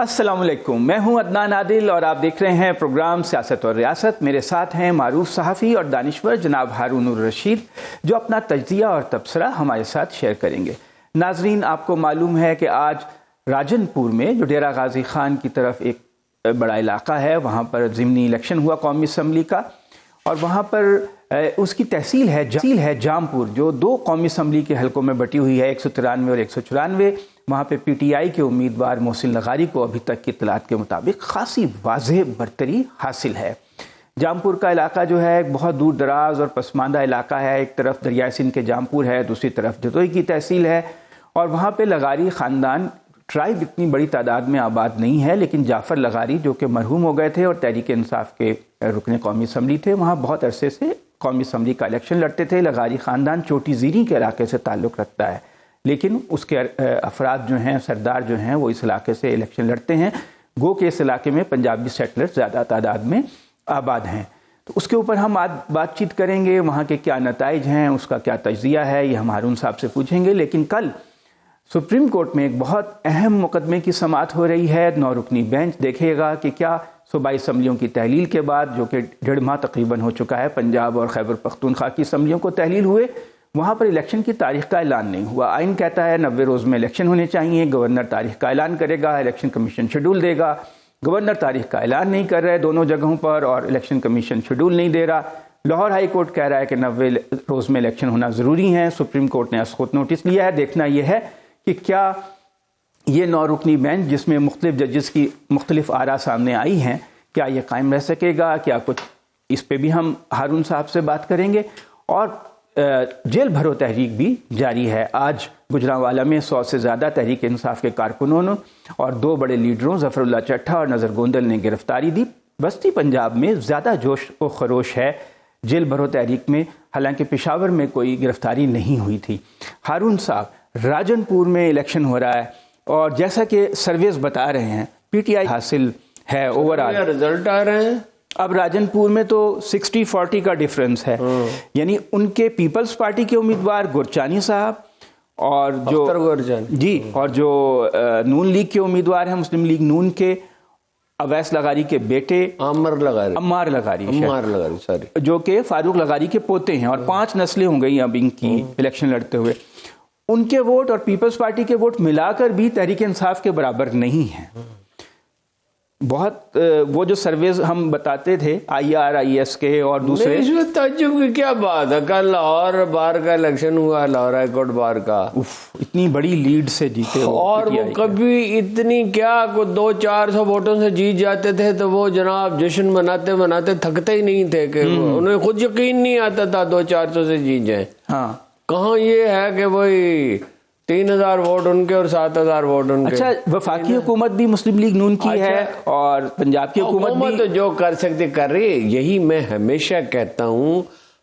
السلام علیکم، میں ہوں عدنان عادل اور آپ دیکھ رہے ہیں پروگرام سیاست اور ریاست۔ میرے ساتھ ہیں معروف صحافی اور دانشور جناب ہارون الرشید، جو اپنا تجزیہ اور تبصرہ ہمارے ساتھ شیئر کریں گے۔ ناظرین، آپ کو معلوم ہے کہ آج راجن پور میں جو ڈیرہ غازی خان کی طرف ایک بڑا علاقہ ہے، وہاں پر ضمنی الیکشن ہوا قومی اسمبلی کا، اور وہاں پر اس کی تحصیل ہے جامپور، جو دو قومی اسمبلی کے حلقوں میں بٹی ہوئی ہے، 193 اور 194۔ وہاں پہ پی ٹی آئی کے امیدوار محسن لغاری کو ابھی تک کی اطلاعات کے مطابق خاصی واضح برتری حاصل ہے۔ جامپور کا علاقہ جو ہے ایک بہت دور دراز اور پسماندہ علاقہ ہے، ایک طرف دریائے سندھ کے جامپور ہے، دوسری طرف جتوئی کی تحصیل ہے، اور وہاں پہ لغاری خاندان ٹرائب اتنی بڑی تعداد میں آباد نہیں ہے، لیکن جعفر لغاری جو کہ مرحوم ہو گئے تھے اور تحریک انصاف کے رکن قومی اسمبلی تھے، وہاں بہت عرصے سے قومی اسمبلی کا الیکشن لڑتے تھے۔ لغاری خاندان چوٹی زیریں کے علاقے سے تعلق رکھتا ہے، لیکن اس کے افراد جو ہیں، سردار جو ہیں، وہ اس علاقے سے الیکشن لڑتے ہیں، گو کہ اس علاقے میں پنجابی سیٹلر زیادہ تعداد میں آباد ہیں۔ تو اس کے اوپر ہم آج بات چیت کریں گے، وہاں کے کیا نتائج ہیں، اس کا کیا تجزیہ ہے، یہ ہم ہارون صاحب سے پوچھیں گے۔ لیکن کل سپریم کورٹ میں ایک بہت اہم مقدمے کی سماعت ہو رہی ہے۔ 9 رکنی بینچ دیکھے گا کہ کیا صوبائی اسمبلیوں کی تحلیل کے بعد، جو کہ 1.5 ماہ تقریباً ہو چکا ہے، پنجاب اور خیبر پختونخوا کی اسمبلیوں کو تحلیل ہوئے، وہاں پر الیکشن کی تاریخ کا اعلان نہیں ہوا۔ آئین کہتا ہے 90 روز میں الیکشن ہونے چاہیے، گورنر تاریخ کا اعلان کرے گا، الیکشن کمیشن شیڈول دے گا۔ گورنر تاریخ کا اعلان نہیں کر رہے دونوں جگہوں پر، اور الیکشن کمیشن شیڈول نہیں دے رہا۔ لاہور ہائی کورٹ کہہ رہا ہے کہ 90 روز میں الیکشن ہونا ضروری ہے۔ سپریم کورٹ نے اس خود نوٹس لیا ہے۔ دیکھنا یہ ہے کہ کیا یہ 9 رکنی بینچ، جس میں مختلف ججز کی مختلف آراء سامنے آئی ہیں، کیا یہ قائم رہ سکے گا؟ کیا کچھ اس پہ بھی ہم ہارون صاحب سے بات کریں گے۔ اور جیل بھرو تحریک بھی جاری ہے۔ آج گجرانوالہ میں 100 سے زیادہ تحریک انصاف کے کارکنوں اور 2 بڑے لیڈروں ظفر اللہ چٹھا اور نظر گوندل نے گرفتاری دی۔ وسطی پنجاب میں زیادہ جوش و خروش ہے جیل بھرو تحریک میں، حالانکہ پشاور میں کوئی گرفتاری نہیں ہوئی تھی۔ ہارون صاحب، راجن پور میں الیکشن ہو رہا ہے، اور جیسا کہ سرویز بتا رہے ہیں پی ٹی آئی حاصل ہے اوورآل، رزلٹ آ رہے ہیں۔ اب راجن پور میں تو 60-40 کا ڈیفرنس ہے، یعنی ان کے پیپلز پارٹی کے امیدوار گورچانی صاحب اور جو اور جو نون لیگ کے امیدوار ہیں، مسلم لیگ نون کے اویس لغاری کے بیٹے عمار لغاری جو کہ فاروق لغاری کے پوتے ہیں، اور 5 نسلیں ہو گئی اب ان کی الیکشن لڑتے ہوئے۔ ان کے ووٹ اور پیپلز پارٹی کے ووٹ ملا کر بھی تحریک انصاف کے برابر نہیں ہیں۔ بہت وہ جو سرویز ہم بتاتے تھے IRIS کے اور دوسرے، اس میں تعجب کی کیا بات ہے؟ کل لاہور بار کا الیکشن ہوا، لاہور ہائی کورٹ بار کا، اتنی بڑی لیڈ سے جیتے ہو، اور وہ کبھی اتنی کیا 200-400 ووٹوں سے جیت جاتے تھے تو وہ جناب جشن مناتے مناتے تھکتے ہی نہیں تھے، کہ انہیں خود یقین نہیں آتا تھا 200-400 سے جیت جائیں۔ ہاں، کہاں یہ ہے کہ وہی 3000 ووٹ ان کے اور 7000 ووٹ ان کے۔ اچھا، وفاقی حکومت بھی مسلم لیگ نون کی ہے اور پنجاب کی حکومت تو جو کر سکتی کر رہی ہے۔ یہی میں ہمیشہ کہتا ہوں،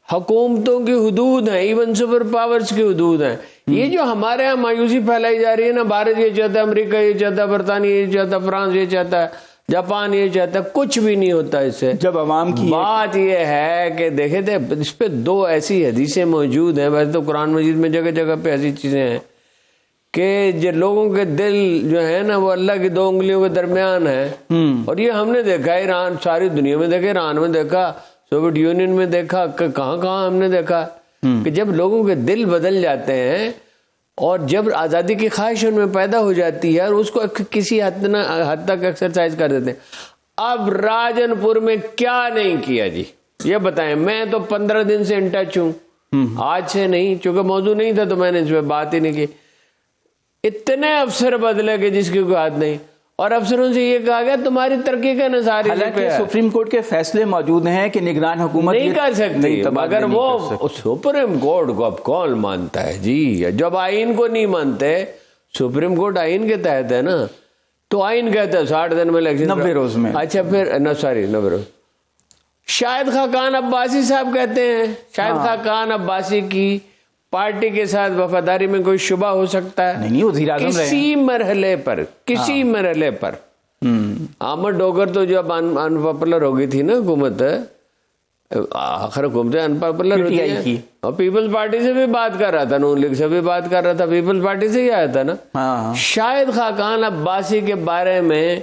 حکومتوں کی حدود ہیں، ایون سپر پاورز کی حدود ہیں۔ یہ جو ہمارے یہاں مایوسی پھیلائی جا رہی ہے نا، بھارت یہ چاہتا ہے، امریکہ یہ چاہتا ہے، برطانیہ یہ چاہتا ہے، فرانس یہ چاہتا ہے، جاپان یہ چاہتا ہے، کچھ بھی نہیں ہوتا اس سے۔ جب عوام کی بات یہ ہے کہ دیکھیں تھے، اس پہ 2 ایسی حدیثیں موجود ہیں، ویسے تو قرآن مجید میں جگہ جگہ پہ ایسی چیزیں ہیں کہ جو لوگوں کے دل جو ہے نا، وہ اللہ کی 2 انگلیوں کے درمیان ہے۔ اور یہ ہم نے دیکھا ایران، ساری دنیا میں دیکھا، ایران میں دیکھا، سوویت یونین میں دیکھا، کہاں کہاں ہم نے دیکھا کہ جب لوگوں کے دل بدل جاتے ہیں اور جب آزادی کی خواہش ان میں پیدا ہو جاتی ہے اور اس کو کسی حد تک ایکسرسائز کر دیتے ہیں۔ اب راجن پور میں کیا نہیں کیا جی، یہ بتائیں۔ میں تو 15 دن سے ان ٹچ ہوں، آج سے نہیں، چونکہ موضوع نہیں تھا تو میں نے اس پہ بات ہی نہیں کی۔ اتنے افسر بدلے کہ جس کی کوئی حد نہیں، اور افسروں سے یہ کہا گیا تمہاری ترقی کا نظارہ، حالانکہ سپریم کورٹ کے فیصلے موجود ہیں کہ نگران حکومت نہیں کر سکتی، مگر وہ سپریم کورٹ کو اب کون مانتا ہے جی؟ جب آئین کو نہیں مانتے، سپریم کورٹ آئین کے تحت ہے نا، تو آئین کہتا ہے 60 دن میں الیکشن، 90 روز میں۔ اچھا پھر 90 روز۔ شاہد خاقان عباسی صاحب کہتے ہیں، شاہد خاقان عباسی کی پارٹی کے ساتھ وفاداری میں کوئی شبہ ہو سکتا ہے؟ نہیں، وزیر اعظم رہے کسی مرحلے پر احمد ڈوگر تو جب ان پاپولر ہو گئی تھی نا حکومت، آخر حکومتیں انپاپولر ہوتی PTI کی، ہیں. اور پیپلز پارٹی سے بھی بات کر رہا تھا، نون لیگ سے بھی بات کر رہا تھا، پیپلز پارٹی سے ہی آیا تھا نا. ہاں شاید خاقان عباسی کے بارے میں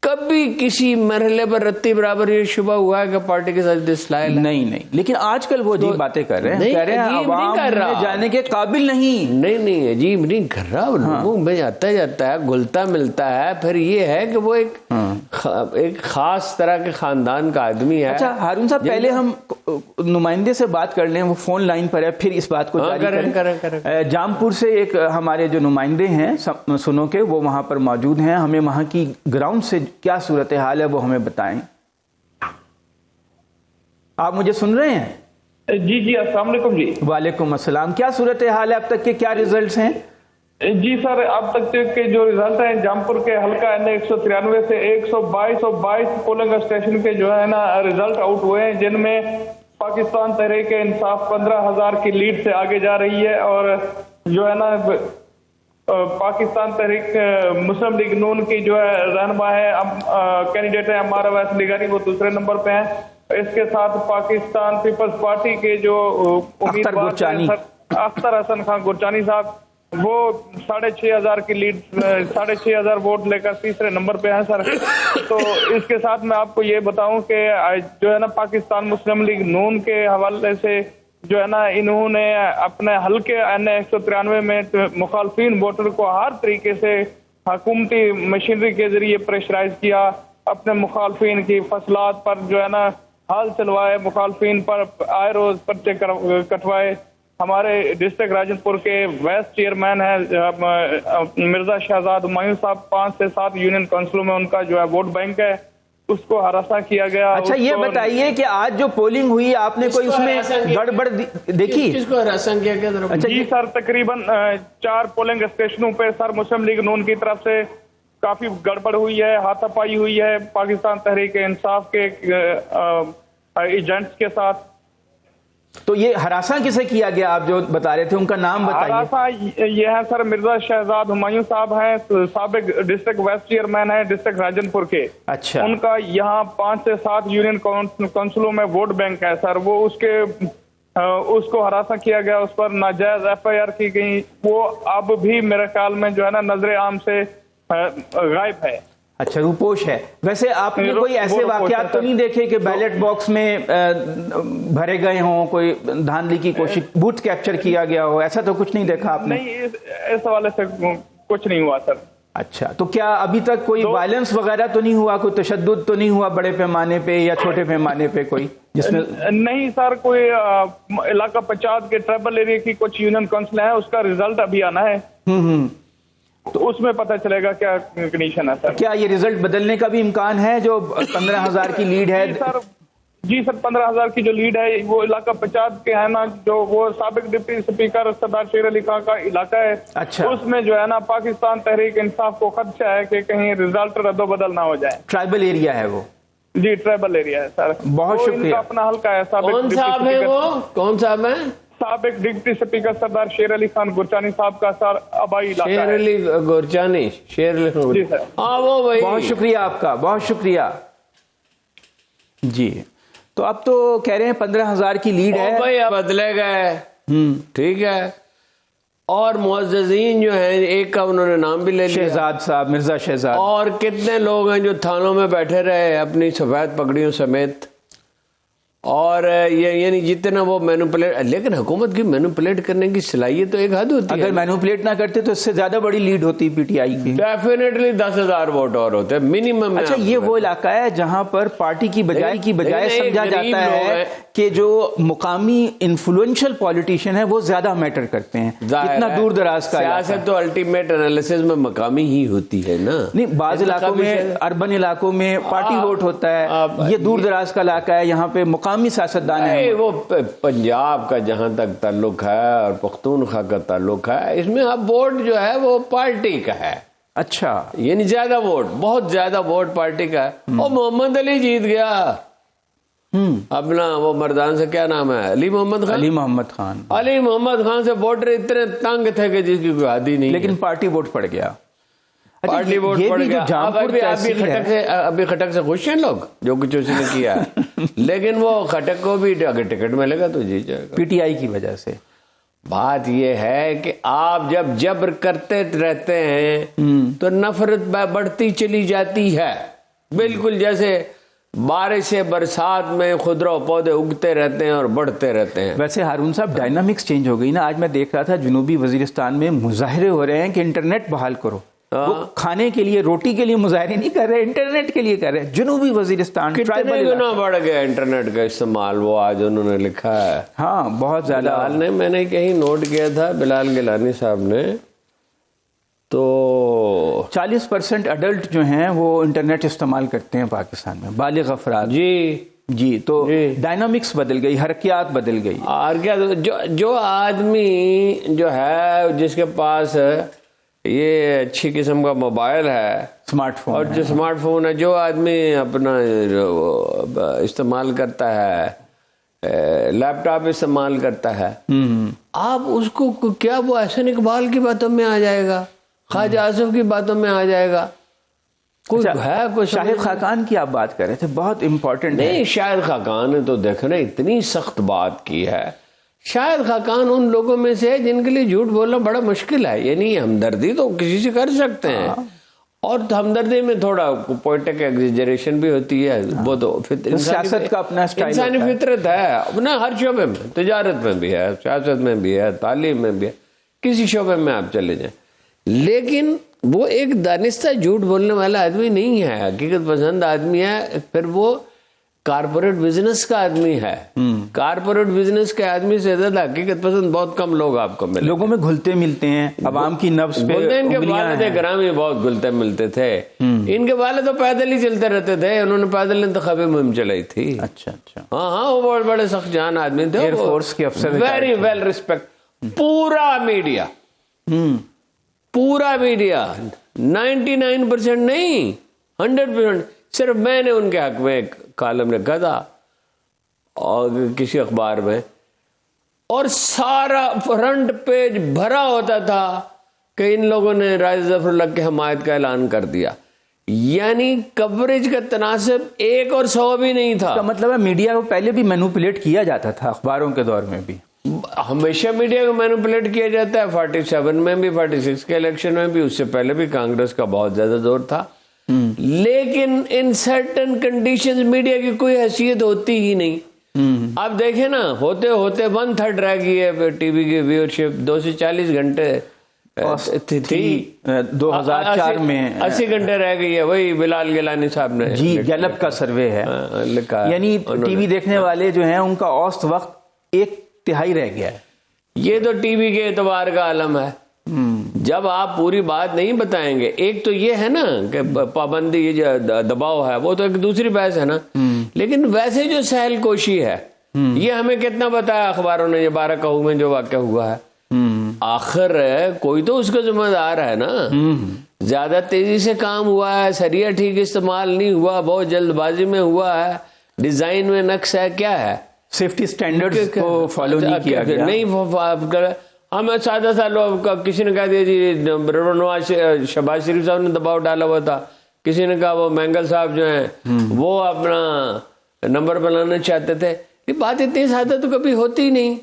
کبھی کسی مرحلے پر رتی برابر یہ شبہ ہوا ہے کہ پارٹی کے ساتھ اصلاح نہیں، لیکن آج کل وہ عجیب باتیں کر رہے ہیں، نہیں، کہہ رہے ہیں عجیب نہیں عوام کر رہا، میں جانے کے قابل نہیں. نہیں عجیب نہیں کر رہا، لوگوں میں آتا جاتا ہے، گھلتا ملتا ہے. پھر یہ ہے کہ وہ ایک خاص طرح کے خاندان کا آدمی ہے. اچھا ہارون صاحب، پہلے ہم نمائندے سے بات کر لیں، وہ فون لائن پر ہے، پھر اس بات کو جاری کریں. جامپور سے ایک ہمارے جو نمائندے ہیں سنو کے، وہ وہاں پر موجود ہیں، ہمیں وہاں کی گراؤنڈ سے کیا صورتحال ہے وہ ہمیں بتائیں. آپ مجھے سن رہے ہیں؟ جی السلام علیکم. جی وعلیکم السلام. کیا صورتحال ہے اب تک کے، کیا ریزلٹس ہیں؟ جی سر، اب تک کے جو ریزلٹ ہیں جامپور کے حلقہ N193 سے 122 پولنگ اسٹیشن کے جو ہے نا ریزلٹ آؤٹ ہوئے ہیں، جن میں پاکستان تحریک انصاف 15,000 کی لیڈ سے آگے جا رہی ہے، اور جو ہے نا پاکستان تحریک مسلم لیگ نون کی جو ہے رہنما ہے کینڈیڈیٹ ہے عمار اویس نگاری، وہ دوسرے نمبر پہ ہیں. اس کے ساتھ پاکستان پیپلز پارٹی کے جو امیدوار اختر حسن خان گرچانی صاحب، وہ 6,500 کی لیڈ 6,500 ووٹ لے کر تیسرے نمبر پہ ہیں سر. تو اس کے ساتھ میں آپ کو یہ بتاؤں کہ جو ہے نا پاکستان مسلم لیگ نون کے حوالے سے جو ہے نا انہوں نے اپنے حلقے N193 میں مخالفین ووٹر کو ہر طریقے سے حکومتی مشینری کے ذریعے پریشرائز کیا، اپنے مخالفین کی فصلات پر جو ہے نا حال چلوائے، مخالفین پر آئے روز پرچے کٹوائے. ہمارے ڈسٹرکٹ راجن پور کے وائس چیئرمین ہیں مرزا شہزاد ہمایوں صاحب، 5 سے 7 یونین کونسلوں میں ان کا جو ہے ووٹ بینک ہے، اس کو ہراساں کیا گیا. اچھا یہ بتائیے کہ آج جو پولنگ ہوئی، آپ نے کوئی اس میں گڑبڑ دیکھی؟ کس کو ہراساں کیا گیا؟ جی سر، تقریباً 4 پولنگ اسٹیشنوں پہ سر مسلم لیگ نون کی طرف سے کافی گڑبڑ ہوئی ہے، ہاتھا پائی ہوئی ہے پاکستان تحریک انصاف کے ایجنٹس کے ساتھ. تو یہ ہراساں کسے کیا گیا؟ آپ جو بتا رہے تھے ان کا نام بتائیے. ہراساں یہ ہے سر مرزا شہزاد ہمایوں صاحب ہیں، سابق ڈسٹرکٹ وائس چیئرمین ہیں ڈسٹرکٹ راجن پور کے. اچھا، ان کا یہاں 5 سے 7 یونین کونسلوں میں ووٹ بینک ہے سر. وہ اس کو ہراساں کیا گیا، اس پر ناجائز FIR کی گئی. وہ اب بھی میرے خیال میں جو ہے نا نظر عام سے غائب ہے. اچھا، روپوش ہے. ویسے آپ نے کوئی ایسے واقعات تو نہیں دیکھے کہ بیلٹ باکس میں بھرے گئے ہوں، کوئی دھاندلی کی کوشش، بوتھ کیپچر کیا گیا ہو، ایسا تو کچھ نہیں دیکھا آپ نے؟ نہیں، اس حوالے سے کچھ نہیں ہوا سر. اچھا، تو کیا ابھی تک کوئی وائلنس وغیرہ تو نہیں ہوا، کوئی تشدد تو نہیں ہوا بڑے پیمانے پہ یا چھوٹے پیمانے پہ کوئی جس میں؟ نہیں سر، کوئی علاقہ پنچایت کے ٹرائبل ایریا کی کچھ یونین کونسل ہیں، اس کا ریزلٹ ابھی آنا ہے، تو اس میں پتہ چلے گا کیا کنڈیشن ہے سر. کیا یہ ریزلٹ بدلنے کا بھی امکان ہے جو 15,000 کی لیڈ ہے؟ جی سر، 15,000 کی جو لیڈ ہے وہ علاقہ پنچایت کے ہے نا، جو وہ سابق ڈپٹی اسپیکر سردار شیر علی خان کا علاقہ ہے. اچھا، اس میں جو ہے نا پاکستان تحریک انصاف کو خدشہ ہے کہ کہیں ریزلٹ رد و بدل نہ ہو جائے. ٹرائبل ایریا ہے وہ؟ جی ٹرائبل ایریا ہے سر. بہت شکریہ. اپنا حلقہ ہے. کون صاحب ہے وہ؟ کون صاحب ہے؟ سابق ڈپٹی اسپیکر سردار شیر علی خان گرچانی صاحب کا سر آبائی علاقہ ہے. شیر علی گرچانی، شیر علی خان. جی سر. ہاں وہ بھائی، بہت شکریہ آپ کا، بہت شکریہ. جی، تو اب تو کہہ رہے ہیں 15,000 کی لیڈ ہے. بھائی بدلے گئے، ٹھیک ہے. اور معززین جو ہیں، ایک کا انہوں نے نام بھی لے لیا، شہزاد صاحب، مرزا شہزاد. اور کتنے لوگ ہیں جو تھانوں میں بیٹھے رہے اپنی سفید پگڑیوں سمیت. اور یہ یعنی جتنا وہ مینوپولیٹ، لیکن حکومت کی مینوپولیٹ کرنے کی صلاحیت تو ایک حد ہوتی ہے. اگر مینوپولیٹ نہ کرتے تو اس سے زیادہ بڑی لیڈ ہوتی PTI کی. ڈیفینیٹلی 10,000 ووٹ اور ہوتے منیمم. اچھا، یہ وہ علاقہ ہے جہاں پر پارٹی کی بجائے سمجھا جاتا ہے کہ جو مقامی انفلوئنشل پالیٹیشین ہے وہ زیادہ میٹر کرتے ہیں. اتنا دور دراز کا سیاست تو الٹیمیٹ انالیسس میں مقامی ہی ہوتی ہے نا. نہیں، بعض علاقوں میں، اربن علاقوں میں پارٹی ووٹ ہوتا ہے. یہ دور دراز کا علاقہ ہے، یہاں پہ مقامی سیاستدان ہیں. وہ پنجاب کا جہاں تک تعلق ہے اور پختونخوا کا تعلق ہے، اس میں اب ووٹ جو ہے وہ پارٹی کا ہے. اچھا، یعنی زیادہ ووٹ، بہت زیادہ ووٹ پارٹی کا ہے. اور محمد علی جیت گیا اپنا، وہ مردان سے کیا نام ہے، علی محمد خان. علی محمد خان. علی محمد خان سے ووٹر اتنے تنگ تھے کہ جس کی کوئی حد ہی نہیں، لیکن پارٹی ووٹ پڑ گیا. پارٹی ووٹ پڑ گیا. ابھی خٹک سے خوش ہیں لوگ جو کچھ اس نے کیا لیکن وہ خٹک کو بھی اگر ٹکٹ ملے گا تو جیت جائے گا پی ٹی آئی کی وجہ سے. بات یہ ہے کہ آپ جب جبر کرتے رہتے ہیں تو نفرت بڑھتی چلی جاتی ہے. بالکل جیسے بارش سے برسات میں خضرا پودے اگتے رہتے ہیں اور بڑھتے رہتے ہیں. ویسے ہارون صاحب ڈائنامکس چینج ہو گئی نا. آج میں دیکھ رہا تھا جنوبی وزیرستان میں مظاہرے ہو رہے ہیں کہ انٹرنیٹ بحال کرو. وہ کھانے کے لیے روٹی کے لیے مظاہرے نہیں کر رہے, انٹرنیٹ کے لیے کر رہے. جنوبی وزیرستان کتنے گنا بڑھ گیا انٹرنیٹ کا استعمال, وہ آج انہوں نے لکھا ہے. ہاں بہت زیادہ. بلال نے, میں نے کہیں نوٹ کیا تھا, بلال گیلانی صاحب نے, تو 40% اڈلٹ جو ہیں وہ انٹرنیٹ استعمال کرتے ہیں پاکستان میں, بالغ افراد. جی تو ڈائنامکس بدل گئی, حرکیات بدل گئی. اور کیا, جو آدمی جو ہے جس کے پاس یہ اچھی قسم کا موبائل ہے, اسمارٹ فون, اور جو اسمارٹ فون ہے, جو آدمی اپنا استعمال کرتا ہے, لیپ ٹاپ استعمال کرتا ہے, آپ اس کو کیا وہ احسن اقبال کی باتوں میں آ جائے گا, خواجہ آصف کی باتوں میں آ جائے گا. کوئی ہے کوئی شاہد خاقان کی آپ بات کر رہے تھے, بہت امپورٹنٹ. نہیں, شاہد خاقان نے تو دیکھنا اتنی سخت بات کی ہے. شاہد خاقان ان لوگوں میں سے ہے جن کے لیے جھوٹ بولنا بڑا مشکل ہے. یعنی ہمدردی تو کسی سے کر سکتے ہیں, اور ہمدردی میں تھوڑا پوئٹک ایگزیجریشن بھی ہوتی ہے, وہ تو سیاست کا اپنا انسانی فطرت ہے اپنا. ہر شعبے میں, تجارت میں بھی ہے, سیاست میں بھی ہے, تعلیم میں بھی ہے, کسی شعبے میں آپ چلے جائیں. لیکن وہ ایک دانستہ جھوٹ بولنے والا آدمی نہیں ہے, حقیقت پسند آدمی ہے. پھر وہ کارپوریٹ بزنس کا آدمی ہے. کارپوریٹ بزنس کے آدمی سے زیادہ حقیقت پسند بہت کم لوگ آپ کو ملیں. لوگوں میں گھلتے ملتے ہیں, عوام کی نفس پہ. ان کے والد گرامی بہت گھلتے ملتے تھے. ان کے والد تو پیدل ہی چلتے رہتے تھے, انہوں نے پیدل انتخابی مہم چلائی تھی. اچھا اچھا. ہاں, وہ بہت بڑے سخت جان آدمی تھے, ایئر فورس کے افسر, ویری ویل ریسپیکٹ. پورا میڈیا 99% نہیں 100%. صرف میں نے ان کے حق میں ایک کالم لکھا تھا اور کسی اخبار میں, اور سارا فرنٹ پیج بھرا ہوتا تھا کہ ان لوگوں نے راجہ ظفر اللہ کی حمایت کا اعلان کر دیا. یعنی کوریج کا تناسب 1 اور 100 بھی نہیں تھا. کا مطلب ہے میڈیا کو پہلے بھی مینوپولیٹ کیا جاتا تھا, اخباروں کے دور میں بھی ہمیشہ میڈیا کو مینوپولیٹ کیا جاتا ہے. 47 میں بھی, 46 کے الیکشن میں بھی, اس سے پہلے بھی کانگریس کا بہت زیادہ زور تھا. لیکن ان سرٹن کنڈیشنز میڈیا کی کوئی حیثیت ہوتی ہی نہیں. آپ دیکھیں نا, ہوتے ہوتے 1/3 رہ گئی ہے ٹی وی کی ویورشپ. 2 سے 40 گھنٹے تھی 2004 میں, 80 گھنٹے رہ گئی ہے. وہی بلال گیلانی صاحب نے جی گیلپ کا سروے ہے لکھا, یعنی ٹی وی دیکھنے والے جو ہیں ان کا اوسط وقت 1/3 رہ گیا ہے. یہ تو ٹی وی کے اعتبار کا عالم ہے. جب آپ پوری بات نہیں بتائیں گے, ایک تو یہ ہے نا کہ پابندی, یہ جو دباؤ ہے وہ تو ایک دوسری بحث ہے نا. لیکن ویسے جو سہل کوشی ہے, یہ ہمیں کتنا بتایا اخباروں نے, یہ 12 کہو میں جو واقعہ ہوا ہے. آخر کوئی تو اس کا ذمہ دار ہے نا. زیادہ تیزی سے کام ہوا ہے, سریا ٹھیک استعمال نہیں ہوا, بہت جلد بازی میں ہوا ہے, ڈیزائن میں نقص ہے, کیا ہے, سیفٹی سٹینڈرڈز کو فالو نہیں کیا گیا. نہیں, ہمیں سادہ سا لوگ, کسی نے کہا دیا جی نواز شہباز شریف صاحب نے دباؤ ڈالا ہوا تھا, کسی نے کہا وہ مینگل صاحب جو ہیں وہ اپنا نمبر بنانا چاہتے تھے. یہ بات اتنی سادہ تو کبھی ہوتی نہیں.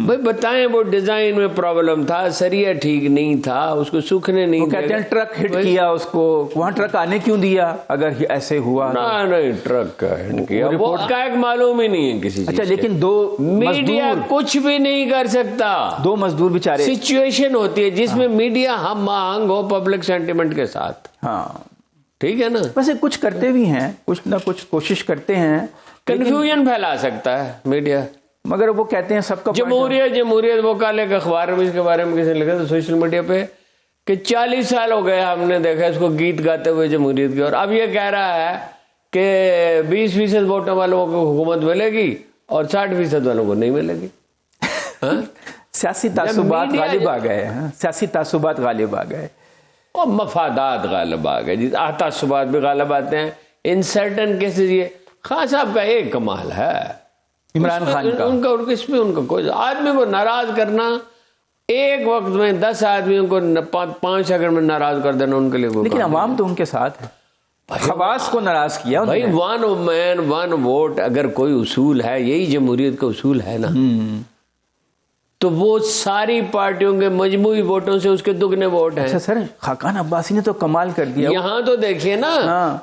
بھائی بتائیں, وہ ڈیزائن میں پرابلم تھا, سریا ٹھیک نہیں تھا, اس کو سوکھنے نہیں دیا. کہتے ہیں ٹرک ہٹ کیا اس کو, وہاں ٹرک آنے کیوں دیا اگر ایسے ہوا؟ نہیں, ٹرک ہٹ کیا, وہ حقائق معلوم ہی نہیں ہے کسی چیز. اچھا, لیکن میڈیا کچھ بھی نہیں کر سکتا. 2 مزدور بیچارے, سچویشن ہوتی ہے جس میں میڈیا ہم آہنگ ہو پبلک سینٹیمنٹ کے ساتھ. ہاں ٹھیک ہے نا. ویسے کچھ کرتے بھی ہیں, کچھ نہ کچھ کوشش کرتے ہیں. کنفیوژن پھیلا سکتا ہے میڈیا, مگر وہ کہتے ہیں سب کا جمہوریت. وہ کل ایک اخبار میں اس کے بارے میں کسی نے لکھا تھا سوشل میڈیا پہ کہ 40 سال ہو گئے ہم نے دیکھا اس کو گیت گاتے ہوئے جمہوریت کی, اور اب یہ کہہ رہا ہے کہ 20% ووٹوں والوں کو حکومت ملے گی اور 60% والوں کو نہیں ملے گی. سیاسی تعصبات غالب آ گئے, سیاسی تعصبات غالب آ گئے اور مفادات غالب آ گئے. جی تعصبات بھی غالب آتے ہیں ان سرٹن کیسز. یہ خان صاحب کا ایک کمال ہے, عمران خان کا, اس میں ان کا کوئی آدمی کو ناراض کرنا ایک وقت میں 10 آدمیوں کو 5 سیکنڈ میں ناراض کر دینا ان کے لیے. لیکن عوام تو ان کے ساتھ ہے. خواص کو ناراض کیا بھائی. 1 مین 1 ووٹ اگر کوئی اصول ہے, یہی جمہوریت کا اصول ہے نا, تو وہ ساری پارٹیوں کے مجموعی ووٹوں سے اس کے دگنے ووٹ ہیں. اچھا سر, خاقان عباسی نے تو کمال کر دیا. یہاں تو دیکھیے نا,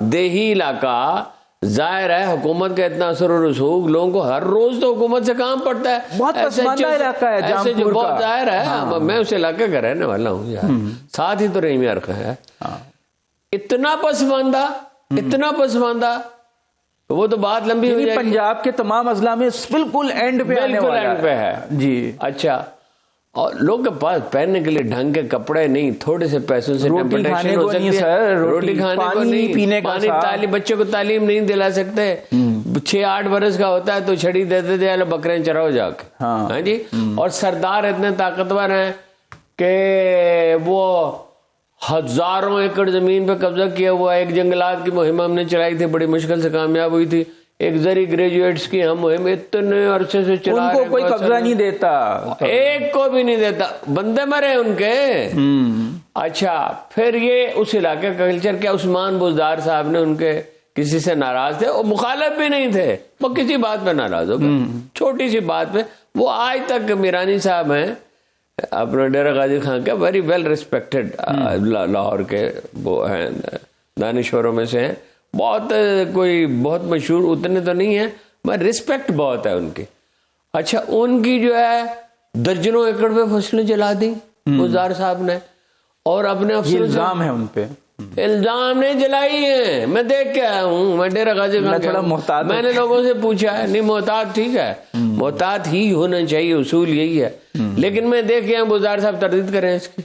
دیہی علاقہ, ظاہر ہے حکومت کا اتنا اثر و رسوخ, لوگوں کو ہر روز تو حکومت سے کام پڑتا ہے. بہت پسماندہ علاقہ ہے جامپور کا. بہت ظاہر ہے, میں اس علاقے کا رہنے والا ہوں یار, ساتھ ہی تو رحیم یار کا ہے. اتنا پسماندہ وہ تو بات لمبی ہو جائے گی. پنجاب کے تمام اضلاع میں بالکل اینڈ پہ ہے جی. اچھا, اور لوگ کے پاس پہننے کے لیے ڈھنگ کے کپڑے نہیں, تھوڑے سے پیسوں سے روٹی کھانے کو نہیں سر, روٹی کھانے کو نہیں, پینے کا تعلیم, بچوں کو تعلیم نہیں دلا سکتے. 6-8 برس کا ہوتا ہے تو چھڑی دیتے تھے, بکرے چراؤ جا کے. ہاں جی. اور سردار اتنے طاقتور ہیں کہ وہ ہزاروں ایکڑ زمین پہ قبضہ کیا ہوا. ایک جنگلات کی مہم ہم نے چلائی تھی, بڑی مشکل سے کامیاب ہوئی تھی. ایک زرعی گریجویٹس کی ہم مہم اتنے عرصے سے چلا رہے ہیں, کوئی قبضہ نہیں دیتا, ایک کو بھی نہیں دیتا, بندے مرے ان کے. اچھا, پھر یہ اس علاقے کا کلچر کیا, عثمان بزدار صاحب نے ان کے کسی سے ناراض تھے, وہ مخالف بھی نہیں تھے, وہ کسی بات پہ ناراض ہو گئے, چھوٹی سی بات پہ. وہ آج تک میرانی صاحب ہیں اپنا ڈیرہ غازی خان کے, ویری ویل ریسپیکٹڈ, لاہور کے وہ ہیں, دانشوروں میں سے ہیں. بہت مشہور اتنے تو نہیں ہیں, مگر ریسپیکٹ بہت ہے ان کی. اچھا, ان کی جو ہے درجنوں ایکڑ پہ فصلیں جلا دی بزدار صاحب نے, اور اپنے افسر الزام ہے ان پہ, الزام نے جلائی ہیں. میں دیکھ کے آیا ہوں, میں ڈیرہ غازی خان, میں نے لوگوں سے پوچھا ہے, نہیں محتاط ٹھیک ہے, محتاط ہی ہونا چاہیے, اصول یہی ہے. لیکن میں دیکھ کے بزدار صاحب تردید کریں اس کی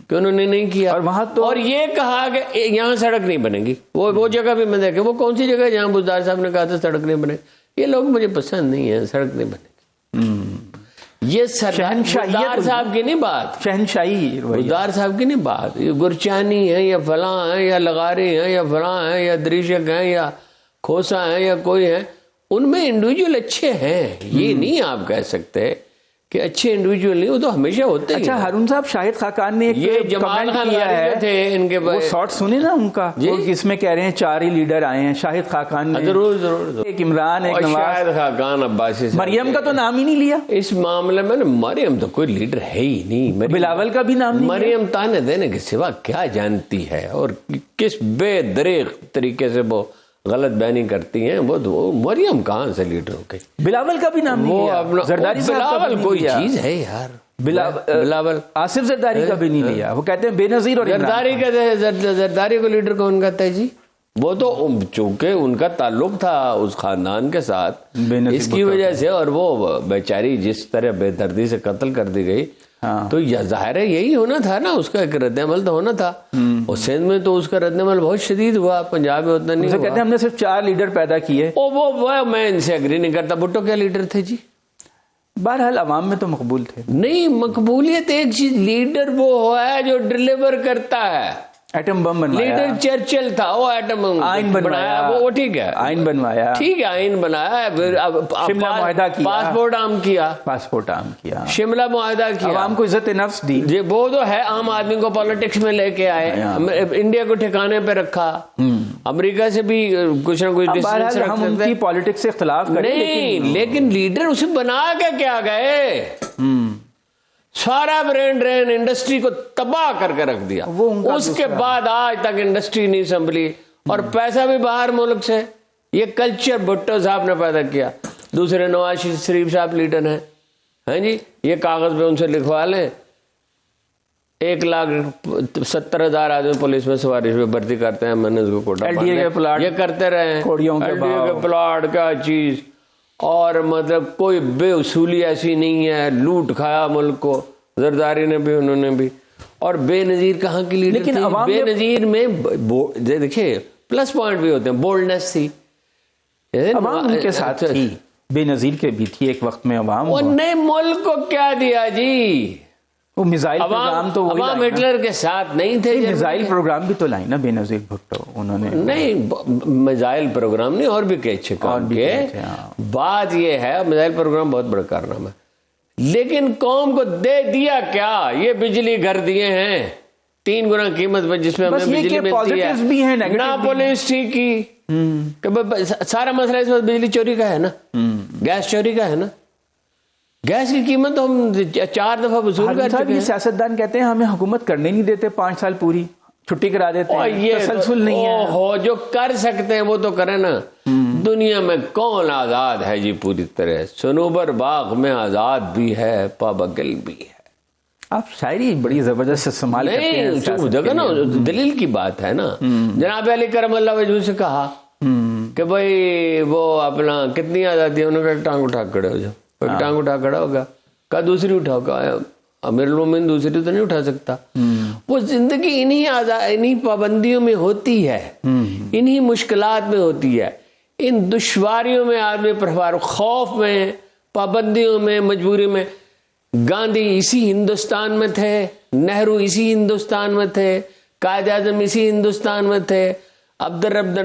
کہ انہوں نے نہیں کیا. اور وہاں تو اور یہ کہا کہ یہاں سڑک نہیں بنے گی. وہ جگہ بھی میں دیکھے, وہ کون سی جگہ ہے جہاں بزدار صاحب نے کہا تھا سڑک نہیں بنے گی. یہ لوگ مجھے پسند نہیں ہے, سڑک نہیں بنے گی. یہ بزدار صاحب کی نہیں بات, شہنشاہی بزدار صاحب کی نہیں بات. یہ گرچانی ہے یا فلاں ہے یا لغاری ہیں یا فلاں ہیں یا دریشک ہیں یا کھوسا ہیں یا کوئی ہے, ان میں انڈیویجول اچھے ہیں, یہ نہیں آپ کہہ سکتے کہ اچھے انڈیویجول نہیں, وہ تو ہمیشہ ہوتے ہیں. اچھا ہارون صاحب, شاہد خاقان نے یہ جمال خان تھے ان کے وہ شارٹ سنے نا ان کا, اس میں کہہ رہے ہیں 4 ہی لیڈر آئے ہیں. شاہد خاقان نے ضرور ایک عمران, ایک نواز, شاہد خاقان عباسی, مریم کا تو نام ہی نہیں لیا اس معاملے میں. مریم تو کوئی لیڈر ہے ہی نہیں, بلاول کا بھی نام نہیں. مریم تانے دینے کے سوا کیا جانتی ہے, اور کس بے دریغ طریقے سے وہ غلط بیانی کرتی ہیں. وہ مریم کہاں سے لیڈر ہو گئی. بلاول کا بھی نام نہیں لیا. زرداری بلاول کوئی چیز ہے یار, بلاول. آصف زرداری کا بھی نہیں لیا. وہ کہتے ہیں بے نظیر, اور زرداری کہتے ہیں, زرداری کو لیڈر کون کہتا ہے جی. وہ تو چونکہ ان کا تعلق تھا اس خاندان کے ساتھ, اس کی وجہ سے, اور وہ بیچاری جس طرح بے دردی سے قتل کر دی گئی, تو ظاہر ہے یہی ہونا تھا نا, اس کا ایک رد عمل تو ہونا تھا. اور سندھ میں تو اس کا رد عمل بہت شدید ہوا, پنجاب میں اتنا نہیں ہوا. کہتے ہیں ہم نے صرف 4 لیڈر پیدا کیے. وہ میں ان سے اگری نہیں کرتا. بھٹو کیا لیڈر تھے جی؟ بہرحال عوام میں تو مقبول تھے. نہیں, مقبولیت ایک چیز, لیڈر وہ ہے جو ڈلیور کرتا ہے. ایٹم بم بنوایا, لیڈر چرچل تھا, وہ ایٹم آئین بنوایا, وہ ٹھیک ہے, آئین بنوایا, ٹھیک ہے, آئین بنایا, شملہ معاہدہ کیا, پاسپورٹ عام کیا, شملہ معاہدہ کیا, عوام کو عزت نفس دی. وہ تو ہے, عام آدمی کو پالیٹکس میں لے کے آئے, انڈیا کو ٹھکانے پہ رکھا, امریکہ سے بھی کچھ نہ کچھ ڈسٹینس رکھتے. ہم ان کی پالیٹکس سے اختلاف کریں نہیں, لیکن لیڈر اسے بنا کے کیا گئے, سارا برین ڈرین انڈسٹری کو تباہ کر کے رکھ دیا. اس کے بعد آج تک انڈسٹری نہیں سنبھلی, اور پیسہ بھی باہر ملک سے. یہ کلچر بھٹو صاحب نے پیدا کیا. دوسرے نواز شریف صاحب لیڈر ہیں, ہاں جی, یہ کاغذ پہ ان سے لکھوا لیں, 1,70,000 آدمی پولیس میں سواری پہ بھرتی کرتے ہیں, میں نے اس کو کوٹا, یہ کرتے رہے ہیں پلاٹ کیا چیز. اور مطلب کوئی بے اصولی ایسی نہیں ہے, لوٹ کھایا ملک کو زرداری نے بھی, انہوں نے بھی. اور بے نظیر کہاں کی لیڈر تھی. بے نظیر میں دیکھیں پلس پوائنٹ بھی ہوتے ہیں, بولڈنس تھی, عوام ان کے ساتھ تھی, بے نظیر کے بھی تھی ایک وقت میں عوام. نے ملک کو کیا دیا جی, وہ میزائل پروگرام تو عوام ہٹلر کے ساتھ نہیں تھے. میزائل پروگرام بھی تو لائی نا بے نظیر بھٹو, انہوں نے. نہیں, میزائل پروگرام نہیں, اور بھی کئی اچھے کام کیے. بات یہ ہے, میزائل پروگرام بہت بڑا کارنامہ ہے, لیکن قوم کو دے دیا کیا؟ یہ بجلی گھر دیے ہیں 3 گنا قیمت پر، جس میں ہمیں بجلی ملتی ہے، نہ پولیس ٹھیک کی. سارا مسئلہ اس وقت بجلی چوری کا ہے نا، گیس چوری کا ہے نا. گیس کی قیمت ہم 4 دفعہ وصول کر چکے ہیں. سیاستدان کہتے ہیں ہمیں حکومت کرنے نہیں دیتے، 5 سال پوری چھٹی کرا دیتے ہیں، تسلسل نہیں ہے. جو کر سکتے ہیں وہ تو کریں نا. دنیا میں کون آزاد ہے جی پوری طرح؟ صنوبر باغ میں آزاد بھی ہے، پابگل بھی ہے. آپ شاعری بڑی زبردست استعمال کرتے ہیں. دیکھو نا، دلیل کی بات ہے نا. جناب علی کرم اللہ وجہ سے کہا کہ بھائی وہ اپنا کتنی آزادی ہے، انہوں نے کہا ٹانگ اٹھا کھڑے ہو جاؤ. ٹانگ اٹھا کھڑا ہوگا، کہا دوسری اٹھاؤ، کہا امیر المومنین دوسری تو نہیں اٹھا سکتا. وہ زندگی انہی پابندیوں میں ہوتی ہے، انہی مشکلات میں ہوتی ہے، ان دشواریوں میں آدمی پر خوف میں، پابندیوں میں، مجبوری میں. گاندھی اسی ہندوستان میں تھے، نہرو اسی ہندوستان میں تھے، قائد اعظم اسی ہندوستان میں تھے، عبدالرب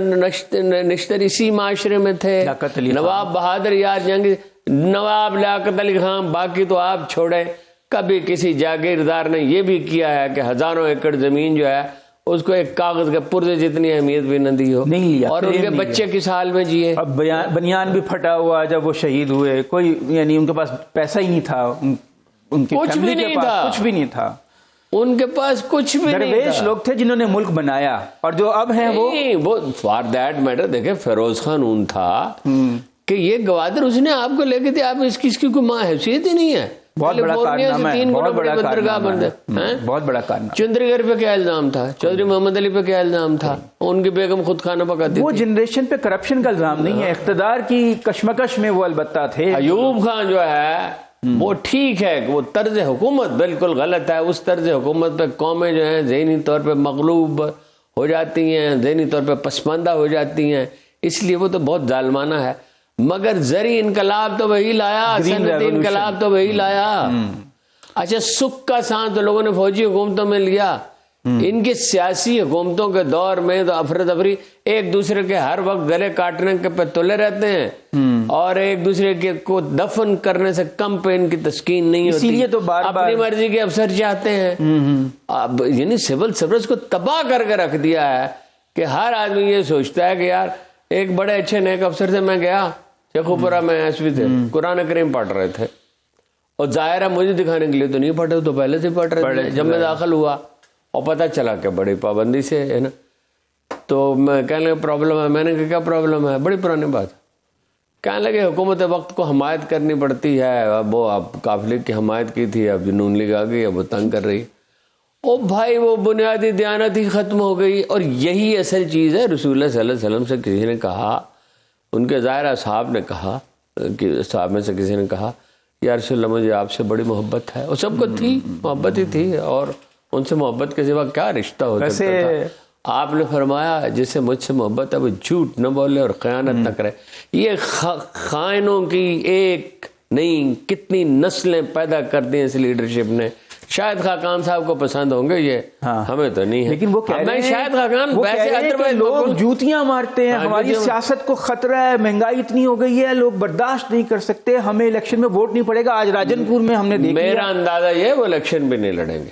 نشتر اسی معاشرے میں تھے، نواب بہادر یار جنگ، نواب لیاقت علی خان، باقی تو آپ چھوڑے. کبھی کسی جاگیردار نے یہ بھی کیا ہے کہ ہزاروں ایکڑ زمین جو ہے اس کو ایک کاغذ کے پرزے جتنی اہمیت بھی نہ دی ہو، نہیں لیا، اور ان کے بچے کس حال میں جیے. اب بنیان بھی پھٹا ہوا جب وہ شہید ہوئے. کوئی یعنی ان کے پاس پیسہ ہی نہیں تھا، ان کی کچھ بھی نہیں تھا، کچھ بھی نہیں تھا ان کے پاس، کچھ بھی نہیں تھا. درویش لوگ تھے جنہوں نے ملک بنایا، اور جو اب ہیں وہ فار دیٹ میٹر. دیکھیں فیروز خان تھا کہ یہ گوادر اس نے آپ کو لے کے دیا، آپ اس کی کوئی ماں حیثیت ہی نہیں ہے. بہت بڑا کارنامہ ہے، بہت بڑا کارنامہ. چندری گڑھ پہ کیا الزام تھا؟ چودھری محمد علی پہ کیا الزام تھا؟ ان کی بیگم خود کھانا پکاتی. وہ جنریشن پہ کرپشن کا الزام نہیں ہے، اقتدار کی کشمکش میں وہ البتہ تھے. ایوب خان جو ہے وہ ٹھیک ہے کہ وہ طرز حکومت بالکل غلط ہے. اس طرز حکومت پہ قومیں جو ہیں ذہنی طور پہ مغلوب ہو جاتی ہیں، ذہنی طور پہ پسماندہ ہو جاتی ہیں، اس لیے وہ تو بہت ظالمانہ ہے. مگر زرعی انقلاب تو وہی لایا، صنعتی انقلاب تو وہی لایا. اچھا سکھ کا سانس تو لوگوں نے فوجی حکومتوں میں لیا. ان کی سیاسی حکومتوں کے دور میں تو افراتفری، ایک دوسرے کے ہر وقت گلے کاٹنے کے پہ تلے رہتے ہیں، اور ایک دوسرے کے کو دفن کرنے سے کم پہ ان کی تسکین نہیں ہوتی. اسی لیے تو بار بار اپنی مرضی کے افسر چاہتے ہیں. یعنی سول سروس کو تباہ کر کے رکھ دیا ہے کہ ہر آدمی یہ سوچتا ہے کہ یار ایک بڑے اچھے نیک افسر سے میں گیا شیخوپورہ میں، ایس پی تھے، قرآن کریم پڑھ رہے تھے، اور ظاہرہ مجھے دکھانے کے لیے تو نہیں پڑھ رہے، تو پہلے سے پڑھ رہے تھے. جب میں داخل ہوا اور پتہ چلا کہ بڑی پابندی سے ہے نا، تو میں کہنے لگا پرابلم ہے. میں نے کہا کیا پرابلم ہے؟ بڑی پرانی بات. کہنے لگے حکومت وقت کو حمایت کرنی پڑتی ہے. اب وہ اب قافلے کی حمایت کی تھی، اب نون لیگ آ گئی، اب وہ تنگ کر رہی. او بھائی وہ بنیادی دیانت ہی ختم ہو گئی. اور یہی اصل چیز ہے. رسول اللہ صلی اللہ علیہ وسلم سے کسی نے کہا، ان کے ظاہرہ صاحب نے کہا کہ صاحب میں سے کسی نے کہا یا رسول اللہ مجھے آپ سے بڑی محبت ہے. اور سب کو تھی، محبت ہی تھی، اور ان سے محبت کے سوا کیا رشتہ ہو سکتا تھا. آپ نے فرمایا جس سے مجھ سے محبت ہے وہ جھوٹ نہ بولے اور خیانت نہ کرے. یہ خائنوں کی ایک نہیں کتنی نسلیں پیدا کر دی اس لیڈرشپ نے. شاید خاقان صاحب کو پسند ہوں گے یہ، ہمیں تو نہیں ہے. لیکن وہ کہہ رہے ہیں شاید خاقان ویسے لوگ جوتیاں مارتے ہیں، ہماری سیاست کو خطرہ ہے، مہنگائی اتنی ہو گئی ہے، لوگ برداشت نہیں کر سکتے، ہمیں الیکشن میں ووٹ نہیں پڑے گا. آج راجن پور میں ہم نے دیکھا، میرا اندازہ یہ وہ الیکشن بھی نہیں لڑیں گے.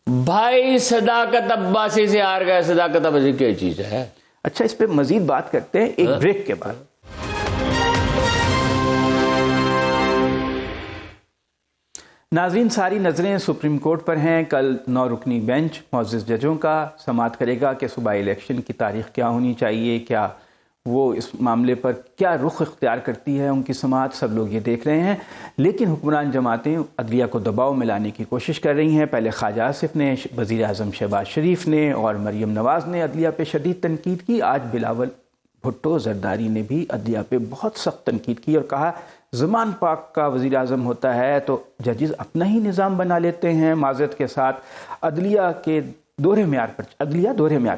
بھائی صداقت عباسی سے ہار گئے. صداقت عباسی کیا چیز ہے؟ اچھا اس پہ مزید بات کرتے ہیں ایک بریک کے بعد. ناظرین ساری نظریں سپریم کورٹ پر ہیں. کل 9 رکنی بینچ معزز ججوں کا سماعت کرے گا کہ صوبائی الیکشن کی تاریخ کیا ہونی چاہیے، کیا وہ اس معاملے پر کیا رخ اختیار کرتی ہے ان کی سماعت. سب لوگ یہ دیکھ رہے ہیں، لیکن حکمران جماعتیں عدلیہ کو دباؤ میں لانے کی کوشش کر رہی ہیں. پہلے خواجہ آصف نے، وزیر اعظم شہباز شریف نے اور مریم نواز نے عدلیہ پہ شدید تنقید کی. آج بلاول بھٹو زرداری نے بھی عدلیہ پہ بہت سخت تنقید کی اور کہا زمان پاک کا وزیر اعظم ہوتا ہے تو ججز اپنا ہی نظام بنا لیتے ہیں. معذرت کے ساتھ عدلیہ دوہرے معیار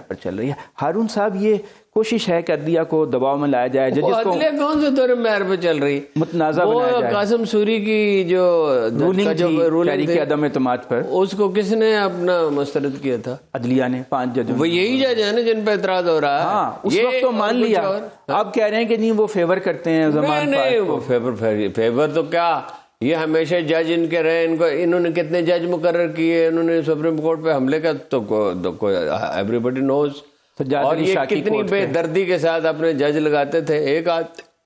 پر چل رہی ہے. ہارون صاحب یہ کوشش ہے کہ عدلیہ کو دباؤ میں لایا جائے. ججز کو عدلیہ کون سے دوہرے معیار پہ چل رہی؟ متنازع بنایا جائے. قاسم سوری کی جو رولنگ تھی عدم اعتماد پر، اس کو کس نے اپنا مسترد کیا تھا؟ عدلیہ نے 5 ججوں. وہ یہی جج ہیں نا جن پہ اعتراض ہو رہا ہے. ہاں اس وقت تو مان لیا، اب کہہ رہے ہیں کہ نہیں وہ فیور کرتے ہیں زمان پاک کو. فیور تو کیا یہ ہمیشہ جج ان کے رہے، انہوں نے کتنے جج مقرر کیے، انہوں نے سپریم کورٹ پہ حملے کا تو ایوری بڈی نوز. اور یہ کتنی بے دردی کے ساتھ اپنے جج لگاتے تھے. ایک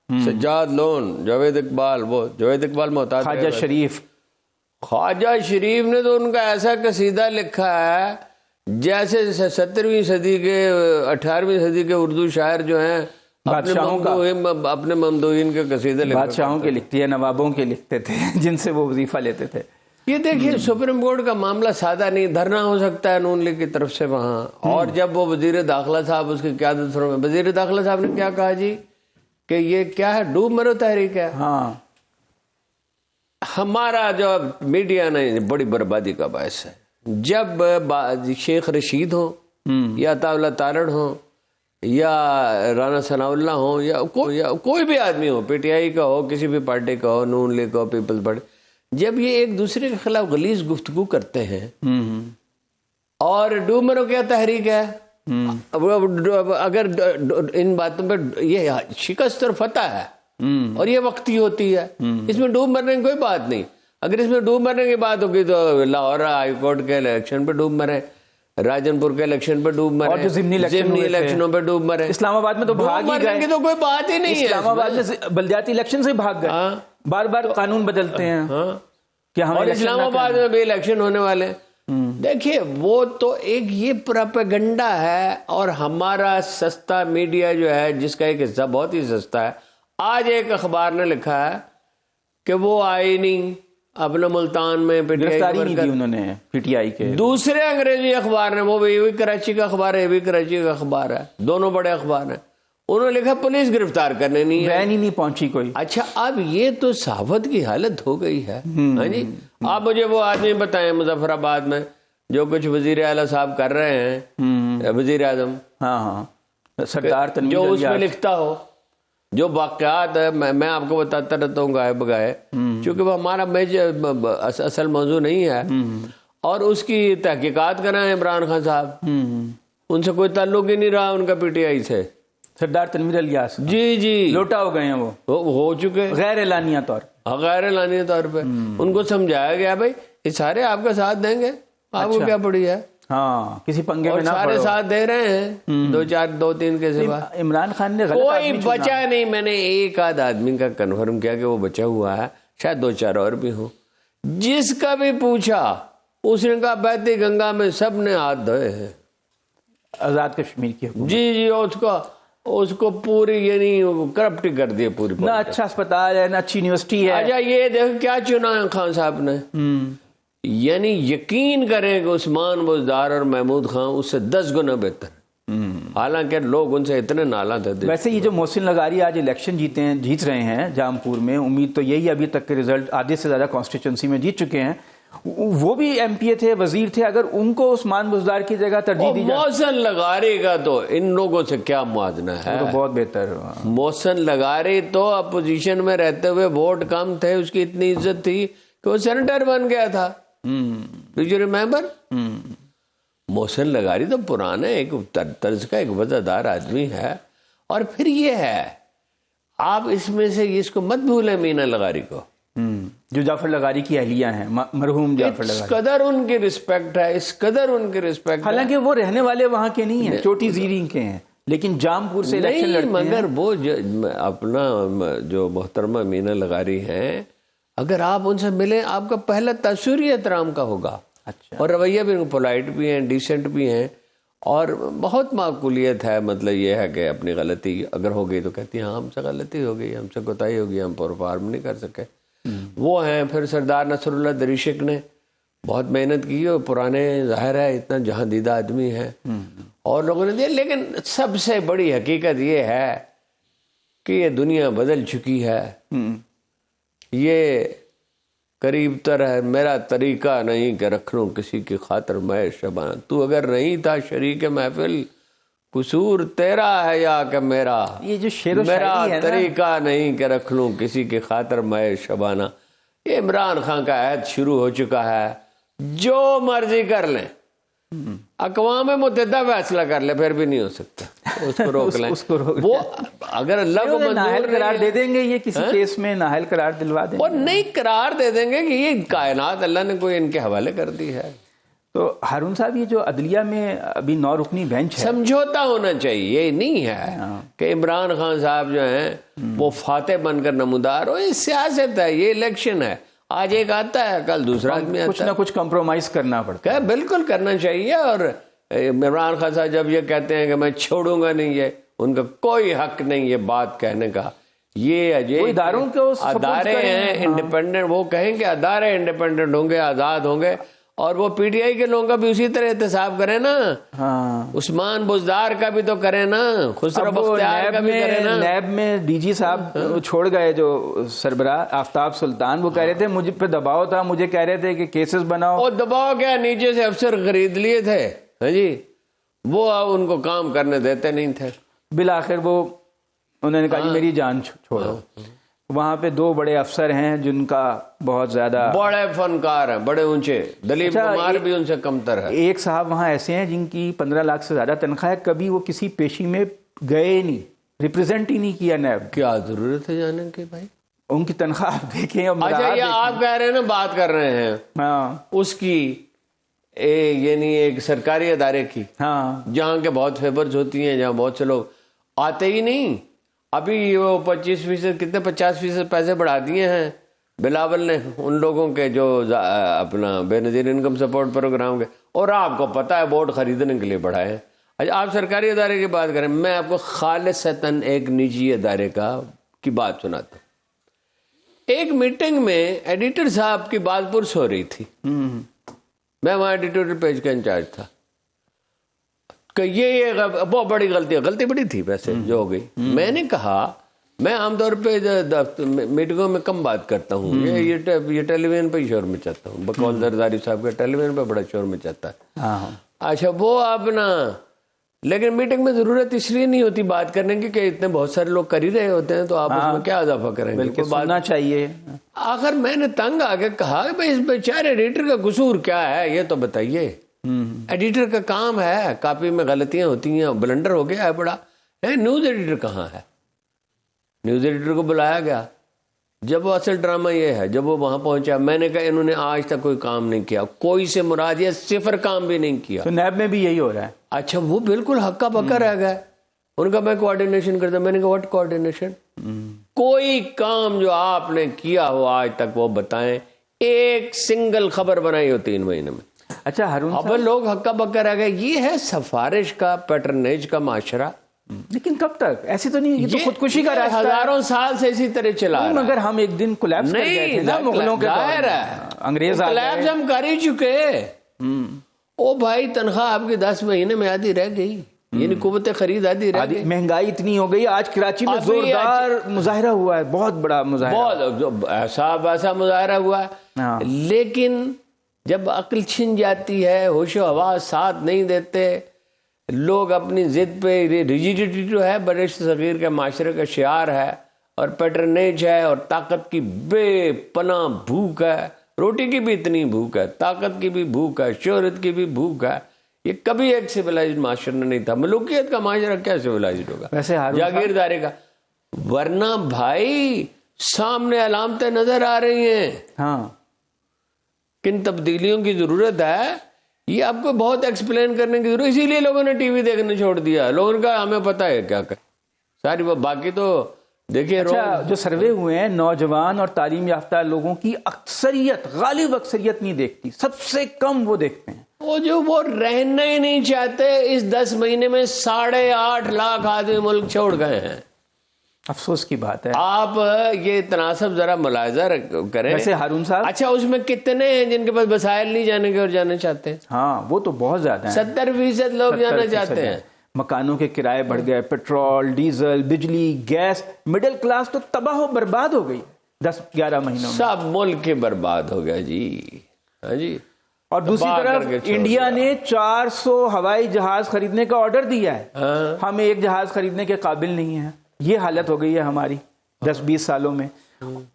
سجاد لون، جاوید اقبال، وہ جاوید اقبال محتاط، خواجہ شریف نے تو ان کا ایسا قصیدہ لکھا ہے جیسے 17ویں صدی کے 18ویں صدی کے اردو شاعر جو ہیں اپنے ممدوحین کے قصیدے لکھتے، بادشاہوں کے لکھتے یا نوابوں کے لکھتے تھے جن سے وہ وظیفہ لیتے تھے. یہ دیکھیے سپریم کورٹ کا معاملہ سادہ نہیں، دھرنا ہو سکتا ہے نون لیگ کی طرف سے وہاں. اور جب وہ وزیر داخلہ صاحب اس کی قیادت میں، وزیر داخلہ صاحب نے کیا کہا جی کہ یہ کیا ہے، ڈوب مرو تحریک ہے. ہاں، ہمارا جو میڈیا نے بڑی بربادی کا باعث ہے. جب شیخ رشید ہوں یا عطا اللہ تارڑ ہوں یا رانا ثناء اللہ ہوں یا کوئی بھی آدمی ہو، پی ٹی آئی کا ہو، کسی بھی پارٹی کا ہو، نون لیگ کا ہو، پیپلز پارٹی، جب یہ ایک دوسرے کے خلاف غلیظ گفتگو کرتے ہیں اور ڈوب مرو کیا تحریک ہے، اگر ان باتوں پہ یہ شکست اور فتح ہے اور یہ وقتی ہوتی ہے، اس میں ڈوب مرنے کی کوئی بات نہیں. اگر اس میں ڈوب مرنے کی بات ہوگی تو لاہور ہائی کورٹ کے الیکشن پہ ڈوب مرے، راجن پور کے الیکشن پہ ڈوب مرے، اور جو ضمنی الیکشنوں پہ ڈوب مرے. اسلام آباد میں تو بھاگ ہی گئے، تو کوئی بات ہی نہیں ہے. اسلام آباد میں بلدیاتی الیکشن سے بھاگ گئے، بار بار قانون بدلتے ہیں. اور اسلام آباد میں بھی الیکشن ہونے والے. دیکھیے وہ تو ایک یہ پروپیگنڈا ہے، اور ہمارا سستا میڈیا جو ہے جس کا ایک حصہ بہت ہی سستا ہے. آج ایک اخبار نے لکھا ہے کہ وہ آئی نہیں اپنے ملتان میں گرفتاری نہیں دی انہوں نے پی ٹی آئی کے. دوسرے انگریزی اخبار نے، وہ بھی کراچی کا اخبار ہے، یہ بھی کراچی کا اخبار ہے، دونوں بڑے اخبار ہیں، انہوں نے لکھا پولیس گرفتار کرنے نہیں ہے، وین ہی نہیں پہنچی کوئی. اچھا اب یہ تو صحافت کی حالت ہو گئی ہے. ہاں جی، آپ مجھے وہ آدمی بتائیں مظفر آباد میں جو کچھ وزیر اعلیٰ صاحب کر رہے ہیں، وزیر اعظم، ہاں سردار تنویر جو اس میں لکھتا ہو، جو واقعات ہے میں آپ کو بتاتا رہتا ہوں گائے بگائے، چونکہ وہ ہمارا اصل موضوع نہیں ہے. اور اس کی تحقیقات کرائیں عمران خان صاحب، ان سے کوئی تعلق ہی نہیں رہا ان کا پی ٹی آئی سے. سردار تنویر الیاس جی لوٹا ہو گئے ہیں، وہ ہو چکے غیر اعلانیہ طور غیر اعلانیہ طور پہ. ان کو سمجھایا گیا بھائی یہ سارے آپ کا ساتھ دیں گے، آپ کو کیا پڑی ہے، ہاں کسی پنگے میں نہ پڑو. سارے ساتھ دے رہے ہیں، دو تین کے سوا. عمران خان نے کوئی بچا نہیں. میں نے ایک آدھ آدمی کا کنفرم کیا کہ وہ بچا ہوا ہے، شاید دو چار اور بھی ہوں. جس کا بھی پوچھا اس نے کہا بہتی گنگا میں سب نے ہاتھ دھوئے ہیں. آزاد کشمیر کی حکومت جی اس کو پوری یعنی کرپٹ کر دی پوری. نہ اچھا اسپتال ہے، نہ اچھی یونیورسٹی ہے. اچھا یہ دیکھ کیا چنا ہے خان صاحب نے. یعنی یقین کریں کہ عثمان بزدار اور محمود خان اس سے 10 گنا بہتر، حالانکہ لوگ ان سے اتنے نالاں تھے. ویسے یہ جو محسن لغاری آج الیکشن جیت رہے ہیں جامپور میں، امید تو یہی ابھی تک کے رزلٹ آدھے سے زیادہ کانسٹیچوئنسی میں جیت چکے ہیں. وہ بھی ایم پی اے تھے، وزیر تھے، اگر ان کو عثمان بزدار کی جگہ ترجیح دی جائے. محسن لغاری کا تو ان لوگوں سے کیا موازنہ ہے، تو بہت بہتر. محسن لغاری تو اپوزیشن میں رہتے ہوئے ووٹ کم تھے، اس کی اتنی عزت تھی کہ وہ سینیٹر بن گیا تھا. Do you remember? محسن لغاری تو پرانا ایک طرز کا ایک وفادار آدمی ہے. اور پھر یہ ہے آپ اس میں سے اس کو مت بھولیں مینا لغاری کو، جو جعفر لغاری کی اہلیہ ہیں، مرحوم جعفر لغاری. اس قدر ان کی رسپیکٹ ہے، اس قدر ان کی رسپیکٹ. حالانکہ وہ رہنے والے وہاں کے نہیں ہیں، چوٹی زیریں کے ہیں، لیکن جامپور سے الیکشن لڑتے ہیں. مگر وہ اپنا جو محترمہ مینا لغاری ہیں، اگر آپ ان سے ملیں آپ کا پہلا تاثر ہی احترام کا ہوگا. اچھا. اور رویہ بھی پولائٹ بھی ہیں، ڈیسنٹ بھی ہیں، اور بہت معقولیت ہے. مطلب یہ ہے کہ اپنی غلطی اگر ہو گئی تو کہتی ہیں ہاں ہم سے غلطی ہو گئی، ہم سے کوتاہی ہو گئی، ہم پرفارم نہیں کر سکے. وہ ہیں. پھر سردار نصر اللہ دریشک نے بہت محنت کی، اور پرانے ظاہر ہے اتنا جہاں دیدہ آدمی ہے اور لوگوں نے دیا. لیکن سب سے بڑی حقیقت یہ ہے کہ یہ دنیا بدل چکی ہے. یہ قریب تر ہے میرا طریقہ نہیں کہ رکھ لوں کسی کی خاطر میں شبانہ. تو اگر نہیں تھا شریک محفل قصور تیرا ہے یا کہ میرا. یہ جو شعر و میرا شاعری ہے طریقہ نہیں کہ رکھ لوں کسی کی خاطر میں شبانہ. یہ عمران خان کا عہد شروع ہو چکا ہے. جو مرضی کر لیں، اقوام متحدہ فیصلہ کر لے، پھر بھی نہیں ہو سکتا. اس کو روک لیں. اس کو روک لیں. وہ اگر اللہ کو نااہل قرار دے دیں گے, یہ کسی ہاں؟ کیس میں نااہل قرار دلوا دیں اور گے. نہیں قرار دے دیں گے کہ یہ کائنات اللہ نے کوئی ان کے حوالے کر دی ہے. تو ہارون صاحب, یہ جو عدلیہ میں ابھی 9 رکنی بینچ ہے, سمجھوتا ہونا چاہیے. یہ نہیں ہے کہ عمران خان صاحب جو ہیں وہ فاتح بن کر نمودار ہو. یہ سیاست ہے, یہ الیکشن ہے. آج ایک آتا ہے, کل دوسرا آدمی آتا ہے. کچھ نہ کچھ کمپرومائز کرنا پڑتا ہے. بالکل کرنا چاہیے. اور عمران خان صاحب جب یہ کہتے ہیں کہ میں چھوڑوں گا نہیں, یہ ان کا کوئی حق نہیں یہ بات کہنے کا. یہ اداروں کو ادارے ہیں انڈیپینڈنٹ, وہ کہیں کہ ادارے انڈیپینڈنٹ ہوں گے, آزاد ہوں گے. اور وہ پی ٹی آئی کے لوگوں کا بھی اسی طرح احتساب کریں نا. عثمان بزدار کا بھی تو کریں نا, خسرو بختیار کا بھی کریں نا. نیب میں ڈی جی صاحب چھوڑ گئے جو سربراہ آفتاب سلطان, وہ کہہ رہے تھے مجھ پہ دباؤ تھا, مجھے کہہ رہے تھے کہ کیسز بناؤ. اور دباؤ کیا, نیچے سے افسر خرید لیے تھے جی, وہ ان کو کام کرنے دیتے نہیں تھے. بالآخر وہ انہوں نے کہا میری جان چھوڑو. وہاں پہ 2 بڑے افسر ہیں جن کا بہت زیادہ بڑے فنکار ہیں, بڑے اونچے. دلیپ کمار بھی ان سے کمتر ہے. ایک صاحب وہاں ایسے ہیں جن کی 15 لاکھ سے زیادہ تنخواہ ہے, کبھی وہ کسی پیشی میں گئے نہیں, ریپرزینٹ ہی نہیں کیا نیب. کیا ضرورت ہے جانے کی بھائی, ان کی تنخواہ آپ دیکھیں. اچھا یہ آپ کہہ رہے ہیں نا, بات کر رہے ہیں اس کی, یعنی ایک سرکاری ادارے کی, جہاں کے بہت فیورز ہوتی ہیں, جہاں بہت سے لوگ آتے ہی نہیں. ابھی وہ 25% کتنے 50% پیسے بڑھا دیے ہیں بلاول نے ان لوگوں کے جو اپنا بے نظیر انکم سپورٹ پروگرام کے, اور آپ کو پتا ہے ووٹ خریدنے کے لیے بڑھائے ہیں. اچھا آپ سرکاری ادارے کی بات کریں, میں آپ کو خالصتاً ایک نجی ادارے کی بات سناتا ہوں. ایک میٹنگ میں ایڈیٹر صاحب کی بات پرس ہو رہی تھی, میں وہاں ایڈیٹوریل پیج کا انچارج تھا, کہ یہ بہت بڑی غلطی بڑی تھی ویسے جو ہو گئی. میں نے کہا میں عام طور پہ میٹنگوں میں کم بات کرتا ہوں, یہ ٹیلی ویژن پہ ہی شور مچاتا ہوں, بقول زرداری صاحب کا ٹیلی ویژن پہ بڑا شور مچاتا ہے. اچھا وہ اپنا, لیکن میٹنگ میں ضرورت اس لیے نہیں ہوتی بات کرنے کی کہ اتنے بہت سارے لوگ کر ہی رہے ہوتے ہیں, تو آپ اس میں کیا اضافہ کریں گے, سننا چاہیے. آخر میں نے تنگ آ کے کہا کہ بھائی اس بیچارے ایڈیٹر کا قصور کیا ہے, یہ تو بتائیے. ایڈیٹر کا کام ہے, کاپی میں غلطیاں ہوتی ہیں, بلنڈر ہو گیا ہے بڑا. نیوز ایڈیٹر کہاں ہے؟ نیوز ایڈیٹر کو بلایا گیا. جب وہ اصل ڈرامہ یہ ہے, جب وہ وہاں پہنچا میں نے کہا انہوں نے آج تک کوئی کام نہیں کیا, کوئی سے مراد یہ 0 کام بھی نہیں کیا. تو نیب میں بھی یہی ہو رہا ہے. اچھا وہ بالکل ہکا بکا رہ گئے. ان کا میں کوآرڈینیشن کرتا, میں نے کہا واٹ کوآرڈینیشن, کوئی کام جو آپ نے کیا ہو آج تک وہ بتائیں. ایک سنگل خبر بنائی ہو 3 مہینے میں. اچھا ہارون اب لوگ ہکا بکا رہ گئے. یہ ہے سفارش کا, پیٹرنیج کا معاشرہ. لیکن کب تک ایسی تو نہیں, یہ تو خودکشی کا راستہ ہزاروں سال سے اسی طرح چلا رہا ہے. مگر ہم ایک دن کولیپس کر گئے تھے نا مغلوں کے دور میں, انگریز آ گئے, کولیپس ہم کر ہی چکے. او بھائی تنخواہ آپ کی 10 مہینے میں آدھی رہ گئی, یعنی قوت خرید آدھی رہ گئی. مہنگائی اتنی ہو گئی. آج کراچی میں زوردار مظاہرہ ہوا ہے, بہت بڑا مظاہرہ, بہت ایسا مظاہرہ ہوا ہے. لیکن جب عقل چھن جاتی ہے, ہوش و حواس ساتھ نہیں دیتے, لوگ اپنی ضد پہ, ریجیڈیٹی جو ہے بڑے صغیر کے معاشرے کا شعار ہے, اور پیٹرنیج ہے, اور طاقت کی بے پناہ بھوک ہے. روٹی کی بھی اتنی بھوک ہے, طاقت کی بھی بھوک ہے, شہرت کی بھی بھوک ہے. یہ کبھی ایک سویلائزڈ معاشرہ نہیں تھا. ملوکیت کا معاشرہ کیا سویلائزڈ ہوگا, ویسے جاگیرداری کا. ورنہ بھائی سامنے علامتیں نظر آ رہی ہیں. کن تبدیلیوں کی ضرورت ہے, یہ آپ کو بہت ایکسپلین کرنے کی ضرورت. اسی لیے لوگوں نے ٹی وی دیکھنا چھوڑ دیا. لوگوں نے کہا ہمیں پتہ ہے کیا کریں ساری وہ, باقی تو دیکھیے. جو سروے ہوئے ہیں, نوجوان اور تعلیم یافتہ لوگوں کی اکثریت, غالب اکثریت نہیں دیکھتی, سب سے کم وہ دیکھتے ہیں. وہ رہنا ہی نہیں چاہتے. اس 10 مہینے میں 8.5 لاکھ آدمی ملک چھوڑ گئے ہیں. افسوس کی بات ہے. آپ یہ تناسب ذرا ملاحظہ کریں. ویسے ہارون صاحب, اچھا اس میں کتنے ہیں جن کے پاس وسائل نہیں جانے کے اور جانا چاہتے ہیں؟ وہ تو بہت زیادہ ہیں. 70% لوگ جانا چاہتے ہیں. مکانوں کے کرائے بڑھ گئے, پیٹرول, ڈیزل, بجلی, گیس. مڈل کلاس تو تباہ و برباد ہو گئی 10-11 مہینوں میں. سب ملک کے برباد ہو گیا جی. ہاں جی. اور دوسری طرف انڈیا نے 400 ہوائی جہاز خریدنے کا آرڈر دیا ہے. ہم ایک جہاز خریدنے کے قابل نہیں ہیں. یہ حالت ہو گئی ہے ہماری 10-20 سالوں میں.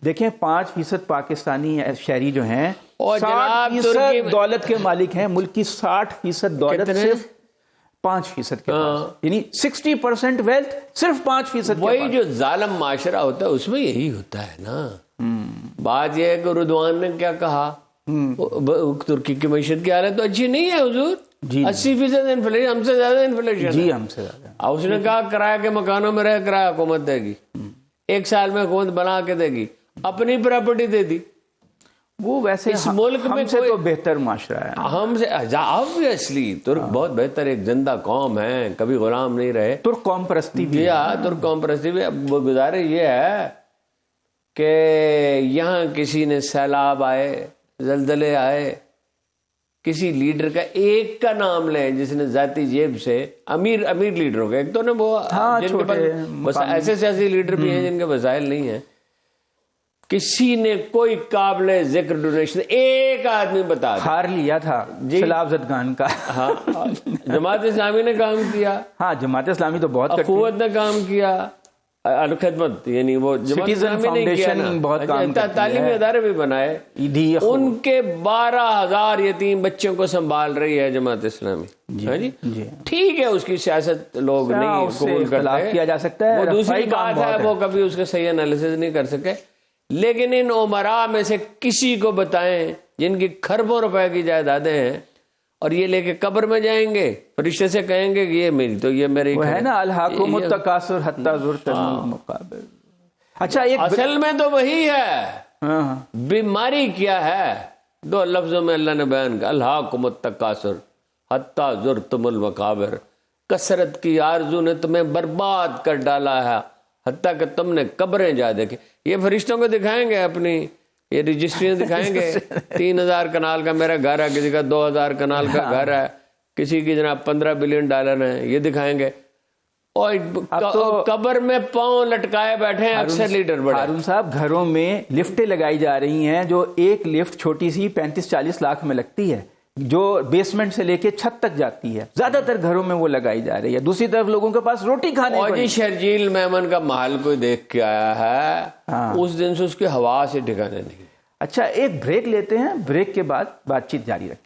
دیکھیں 5% پاکستانی شہری جو ہیں 60% دولت کے مالک ہیں. ملک کی 60% دولت صرف 5% کے پاس، یعنی 60% ویلتھ صرف 5% وہی جو ظالم معاشرہ ہوتا ہے اس میں یہی ہوتا ہے نا. بات یہ ہے کہ اردوان نے کیا کہا، ترکی کی معیشت کی حالت تو اچھی نہیں ہے حضور، 80% انفلیشن، ہم سے زیادہ انفلیشن. جی ہم سے زیادہ. اس نے کہا کرایہ کے مکانوں میں رہ کرایہ حکومت دے گی، 1 سال میں حکومت بنا کے دے گی، اپنی پراپرٹی دے دی. وہ ویسے اس ملک میں ہم سے تو بہتر معاشرہ ہے. ہم سے آبویسلی ترک بہت بہتر ایک زندہ قوم ہے، کبھی غلام نہیں رہے. ترک قوم پرستی بھی، ترک قوم پرستی بھی. گزارش یہ ہے کہ یہاں کسی نے سیلاب آئے، زلزلے آئے، کسی لیڈر کا ایک کا نام لیں جس نے ذاتی جیب سے، امیر لیڈروں کا، ایک تو نا وہ جن کے پاس ایسے سیاسی لیڈر بھی ہیں جن کے وسائل نہیں ہیں، کسی نے کوئی قابل ذکر ڈونیشن ایک آدمی بتا دیا. ہار لیا تھا سیلاب زدگان کا. ہاں جماعت اسلامی نے کام کیا، ہاں جماعت اسلامی تو بہت اخوت نے کام کیا، الخدمت یعنی وہ جماعت اسلامی نے کیا نا، تعلیمی ادارے بھی بنائے، ان کے 12,000 یتیم بچوں کو سنبھال رہی ہے جماعت اسلامی. ہاں جی ٹھیک ہے، اس کی سیاست لوگ نہیں قبول کرتے، کیا جا سکتا ہے، وہ دوسری بات ہے، وہ کبھی اس کا صحیح انالیسس نہیں کر سکے. لیکن ان عمراء میں سے کسی کو بتائیں جن کی کھربوں روپے کی جائیدادیں ہیں اور یہ لے کے قبر میں جائیں گے، فرشتے سے کہیں گے کہ یہ میری، تو یہ میری ہے نا، الہاکم التکاثر حتی زرتم المقابر. اچھا ایک اصل میں تو وہی ہے. بیماری کیا ہے؟ 2 لفظوں میں اللہ نے بیان کیا، الہاکم التکاثر حتی زرتم المقابر. کثرت کی آرزو نے تمہیں برباد کر ڈالا ہے حتیٰ کہ تم نے قبریں جا دیکھیں. یہ فرشتوں کو دکھائیں گے اپنی یہ رجسٹریاں دکھائیں گے، 3,000 کنال کا میرا گھر ہے، کسی کا 2,000 کنال کا گھر ہے، کسی کی جناب $15 بلین ہیں، یہ دکھائیں گے. اور قبر میں پاؤں لٹکائے بیٹھے ہیں اکثر لیڈر بڑے. ہارون صاحب گھروں میں لفٹیں لگائی جا رہی ہیں، جو ایک لفٹ چھوٹی سی 35-40 لاکھ میں لگتی ہے، جو بیسمنٹ سے لے کے چھت تک جاتی ہے، زیادہ تر گھروں میں وہ لگائی جا رہی ہے. دوسری طرف لوگوں کے پاس روٹی کھانے اور جی شرجیل میمن کا محل کوئی دیکھ کے آیا ہے، اس دن سے اس کی ہوا سے ٹھکانے نہیں. اچھا ایک بریک لیتے ہیں، بریک کے بعد بات چیت جاری رکھیں.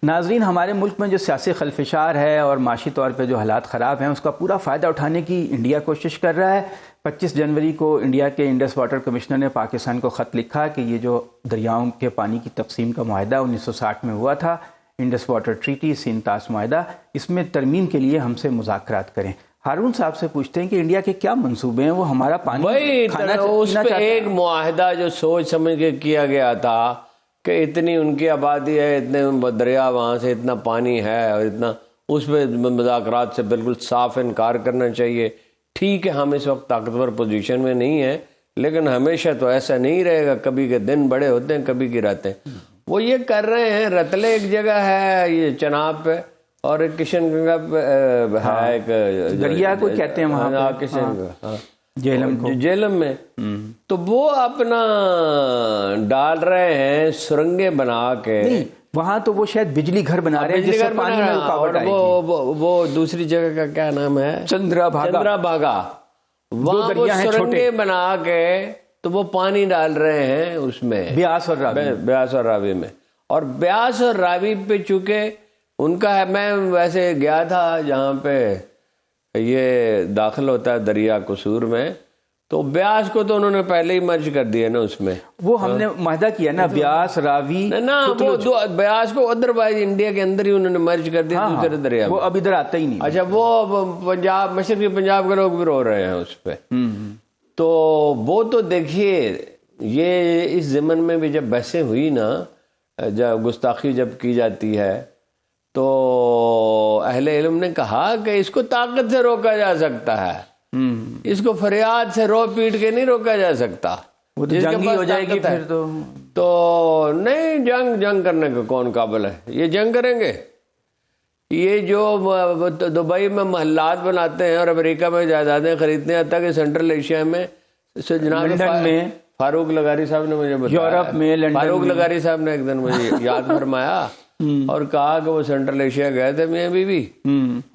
ناظرین، ہمارے ملک میں جو سیاسی خلفشار ہے اور معاشی طور پہ جو حالات خراب ہیں، اس کا پورا فائدہ اٹھانے کی انڈیا کوشش کر رہا ہے. 25 جنوری کو انڈیا کے انڈس واٹر کمشنر نے پاکستان کو خط لکھا کہ یہ جو دریاؤں کے پانی کی تقسیم کا معاہدہ 1960 میں ہوا تھا، انڈس واٹر ٹریٹی سینتاس معاہدہ، اس میں ترمیم کے لیے ہم سے مذاکرات کریں. ہارون صاحب سے پوچھتے ہیں کہ انڈیا کے کیا منصوبے ہیں، وہ ہمارا پانی اس پہ ایک معاہدہ جو سوچ سمجھ کے کیا گیا تھا کہ اتنی ان کی آبادی ہے، اتنے دریا وہاں سے اتنا پانی ہے اور اتنا، اس پہ مذاکرات سے بالکل صاف انکار کرنا چاہیے. ٹھیک ہے ہم اس وقت طاقتور پوزیشن میں نہیں ہیں، لیکن ہمیشہ تو ایسا نہیں رہے گا، کبھی کے دن بڑے ہوتے ہیں کبھی کی راتیں. وہ یہ کر رہے ہیں. رتلے ایک جگہ ہے یہ چناب پہ، اور ایک کشن گنگا ہے، ایک دریا کو کہتے ہیں وہاں کشن گنگا جیلم میں، تو وہ اپنا ڈال رہے ہیں سرنگیں بنا کے. وہاں تو وہ شاید بجلی گھر بنا رہے ہیں جس سے پانی میں رکاوٹ آئے گی. وہ دوسری جگہ کا کیا نام ہے، چندرا بھاگا. وہاں وہ سرنگیں بنا کے تو وہ پانی ڈال رہے ہیں اس میں، بیاس اور راوی میں. اور بیاس اور راوی پہ چونکہ ان کا ہے، میں ویسے گیا تھا جہاں پہ یہ داخل ہوتا ہے دریا قصور میں، تو بیاس کو تو انہوں نے پہلے ہی مرج کر دیا نا اس میں. وہ ہم نے معاہدہ کیا نا، بیاس راوی نا، وہ بیاس کو ادروائز انڈیا کے اندر ہی انہوں نے مرج کر دیا دوسرے دریا، وہ اب ادھر آتا ہی نہیں. اچھا وہ پنجاب، مشرقی پنجاب کے لوگ بھی رو رہے ہیں اس پہ. تو وہ تو دیکھیے یہ اس ضمن میں بھی جب بحثیں ہوئی نا، جب گستاخی جب کی جاتی ہے تو اہل علم نے کہا کہ اس کو طاقت سے روکا جا سکتا ہے، اس کو فریاد سے رو پیٹ کے نہیں روکا جا سکتا. وہ تو جنگی ہو جائے گی پھر تو نہیں. جنگ کرنے کا کون قابل ہے؟ یہ جنگ کریں گے. یہ جو دبئی میں محلات بناتے ہیں اور امریکہ میں جائیدادیں خریدتے ہیں، حتیٰ کہ سینٹرل ایشیا میں جناب فاروق لغاری صاحب نے مجھے بتایا، یورپ میں فاروق لغاری صاحب نے ایک دن مجھے یاد فرمایا اور کہا کہ وہ سینٹرل ایشیا گئے تھے میاں بیوی،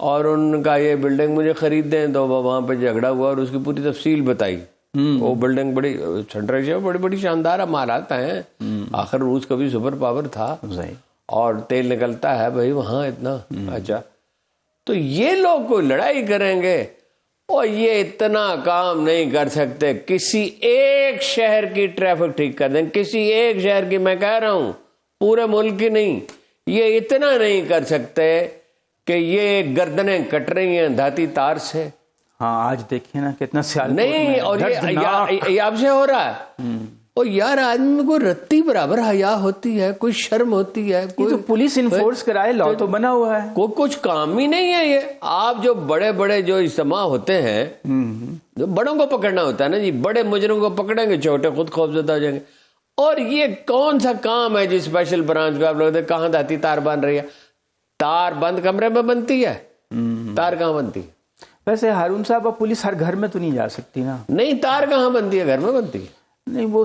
اور ان کا یہ بلڈنگ مجھے خرید دیں، تو وہاں پہ جھگڑا ہوا اور اس کی پوری تفصیل بتائی. وہ بلڈنگ بڑی سینٹرل ایشیا بڑی بڑی شاندار عمارات ہیں، آخر روس کا بھی سپر پاور تھا اور تیل نکلتا ہے بھائی وہاں اتنا. اچھا تو یہ لوگ کوئی لڑائی کریں گے اور یہ اتنا کام نہیں کر سکتے. کسی ایک شہر کی ٹریفک ٹھیک کر دیں, کسی ایک شہر کی, میں کہہ رہا ہوں پورے ملک کی نہیں, یہ اتنا نہیں کر سکتے کہ یہ گردنیں کٹ رہی ہیں دھاتی تار سے. ہاں آج دیکھیں نا کتنا سیال نہیں, اور یہ آپ سے ہو رہا ہے. اور یار آدمی میں کوئی رتی برابر حیا ہوتی ہے, کوئی شرم ہوتی ہے, کوئی پولیس انفورس کرائے, لا تو بنا ہوا ہے, کوئی کچھ کام ہی نہیں ہے. یہ آپ جو بڑے بڑے جو اجتماع ہوتے ہیں, جو بڑوں کو پکڑنا ہوتا ہے نا جی, بڑے مجرم کو پکڑیں گے, چھوٹے خود خوفزدہ ہو جائیں گے. اور یہ کون سا کام ہے جی اسپیشل برانچ کا, آپ لوگ کہاں دھاتی تار بن رہی ہے؟ تار بند کمرے میں بنتی ہے, تار کہاں بنتی ہے؟ ویسے ہارون صاحب اب پولیس ہر گھر میں تو نہیں جا سکتی نا. نہیں, تار کہاں بنتی ہے؟ گھر میں بنتی ہے. نہیں, وہ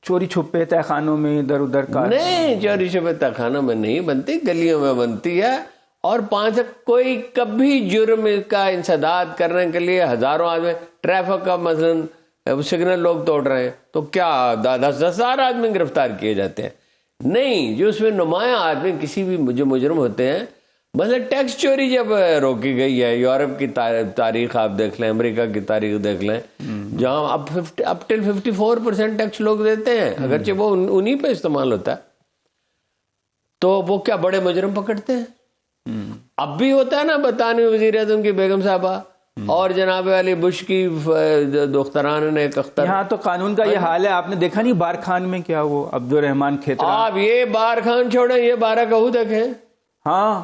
چوری چھپے تہ خانوں میں ادھر ادھر کا. نہیں, چوری چھپے تہ خانوں میں نہیں بنتی, گلیوں میں بنتی ہے. اور کوئی کبھی جرم کا انسداد کرنے کے لیے ہزاروں آدمی, ٹریفک کا مثلا سگنل لوگ توڑ رہے ہیں تو کیا 10,000 آدمی گرفتار کیے جاتے ہیں؟ نہیں, جو اس میں نمایاں آدمی کسی بھی جو مجرم ہوتے ہیں, مثلا ٹیکس چوری جب روکی گئی ہے, یورپ کی تاریخ آپ دیکھ لیں, امریکہ کی تاریخ دیکھ لیں, جہاں اب ٹل 54% ٹیکس لوگ دیتے ہیں, اگرچہ وہ انہی پہ استعمال ہوتا ہے, تو وہ کیا بڑے مجرم پکڑتے ہیں؟ اب بھی ہوتا ہے نا, برطانوی وزیر اعظم کی بیگم صاحبہ اور جناب علی بش کی دختران نے ایک اختر. یہاں تو قانون کا یہ حال ہے, آپ نے دیکھا نہیں بار خان میں کیا وہ عبد الرحمان کھیترا. آپ یہ بار خان چھوڑیں, یہ بارہ کہو دیکھیں. ہاں,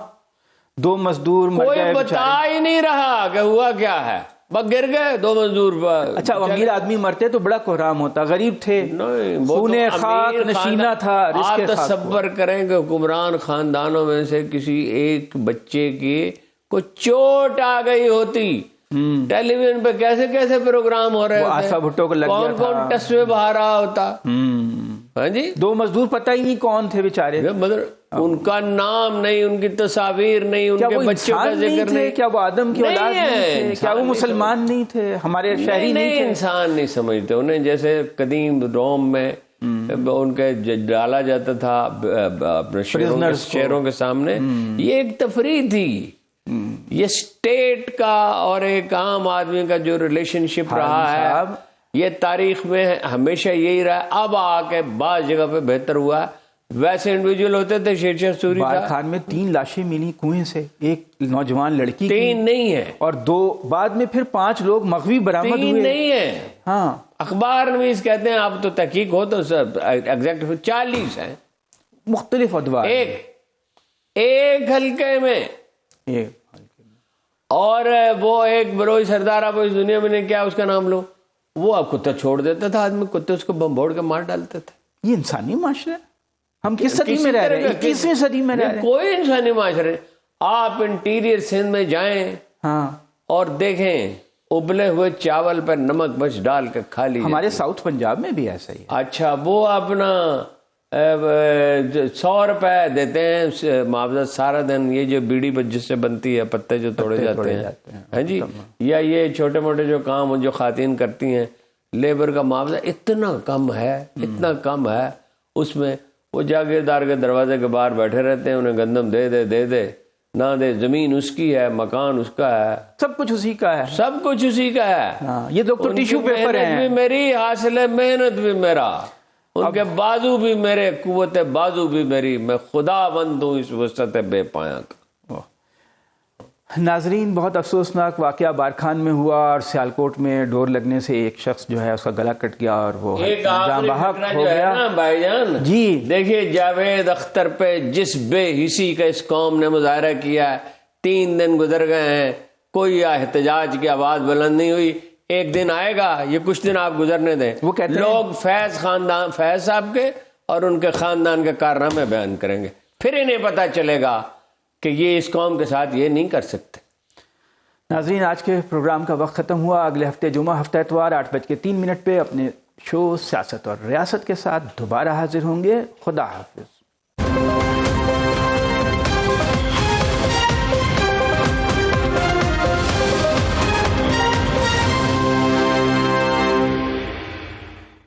2 مزدور مر گئے, کوئی بتا ہی نہیں رہا کہ ہوا کیا ہے, بس گر گئے 2 مزدور. اچھا, امیر آدمی مرتے تو بڑا کوہرام ہوتا, غریب تھے, خونے خاک نشینہ تھا. آپ تصور کریں کہ حکمران خاندانوں میں سے کسی ایک بچے کی کو چوٹ آ گئی ہوتی, ٹیلی ویژن پہ کیسے کیسے پروگرام ہو رہے تھے, آسا بھٹو کو لگ گیا تھا, کون ٹسوے بہا رہا ہوتا. ہاں جی, 2 مزدور پتہ ہی نہیں کون تھے بیچارے, ان کا نام نہیں, ان کی تصاویر نہیں, ان کے بچوں کا ذکر نہیں. کیا وہ آدم کی اولاد نہیں تھے؟ کیا وہ مسلمان نہیں تھے؟ ہمارے شہری نہیں تھے؟ انسان نہیں سمجھتے انہیں. جیسے قدیم روم میں ان کے ڈالا جاتا تھا اپنے شہروں کے سامنے, یہ ایک تفریح تھی. یہ اسٹیٹ کا اور ایک عام آدمی کا جو ریلیشن شپ رہا ہے, یہ تاریخ میں ہمیشہ یہی رہا. اب آ کے بعض جگہ پہ بہتر ہوا. ویسے انڈیویجول ہوتے تھے, شیرشاہ سوری بار خان میں 3 لاشیں ملی کنویں سے, ایک نوجوان لڑکی, 3 نہیں ہے, اور 2 بعد میں پھر 5 لوگ مغوی برآمد ہوئے. 3 نہیں ہے. ہاں, اخبار نویس کہتے ہیں, آپ تو تحقیق ہو تو ایگزیکٹ 40 ہیں مختلف ادوار, ایک حلقے میں. اور وہ ایک بروئی سردار, آپ اس دنیا میں نے کیا اس کا نام لو, وہ اب کتا چھوڑ دیتا تھا آدمی, کتے اس کو بم بھوڑ کے مار ڈالتے تھے. یہ انسانی معاشرہ ہے؟ ہم کس صدی میں رہ رہے ہیں؟ 21ویں صدی میں رہ رہے ہیں. کوئی انسانی معاشرے. آپ انٹیریئر سندھ میں جائیں اور دیکھیں, ابلے ہوئے چاول پر نمک بس ڈال کے کھا لیجیے. ہمارے ساؤتھ پنجاب میں بھی ایسا ہی ہے. اچھا, وہ اپنا 100 روپے دیتے ہیں معاوضہ سارا دن. یہ جو بیڑی جس سے بنتی ہے, پتے جو توڑے جاتے ہیں, ہاں جی, یا یہ چھوٹے موٹے جو کام جو خواتین کرتی ہیں, لیبر کا معاوضہ اتنا کم ہے, اتنا کم ہے. اس میں وہ جاگیردار کے دروازے کے باہر بیٹھے رہتے ہیں, انہیں گندم دے دے نہ دے, زمین اس کی ہے, مکان اس کا ہے, سب کچھ اسی کا ہے, سب کچھ اسی کا ہے. یہ لوگ تو ٹیشو پیپر ہیں. محنت بھی میری, حاصل محنت بھی میرا, ان کے بازو بھی میرے, قوت بازو بھی میری, میں خدا بند ہوں اس وسعت بے پایاں کا. ناظرین, بہت افسوسناک واقعہ بارکھان میں ہوا, اور سیالکوٹ میں ڈور لگنے سے ایک شخص جو ہے اس کا گلا کٹ گیا اور وہ جاں بحق ہو گیا. بھائی جان جی دیکھیے, جاوید اختر پہ جس بے حسی کا اس قوم نے مظاہرہ کیا, 3 دن گزر گئے ہیں, کوئی احتجاج کی آواز بلند نہیں ہوئی. ایک دن آئے گا, یہ کچھ دن آپ گزرنے دیں, وہ کہتے لوگ فیض صاحب کے اور ان کے خاندان کے کارنامے بیان کریں گے, پھر انہیں پتا چلے گا کہ یہ اس قوم کے ساتھ یہ نہیں کر سکتے. ناظرین, آج کے پروگرام کا وقت ختم ہوا. اگلے ہفتے جمعہ ہفتہ اتوار 8:03 پہ اپنے شو سیاست اور ریاست کے ساتھ دوبارہ حاضر ہوں گے. خدا حافظ.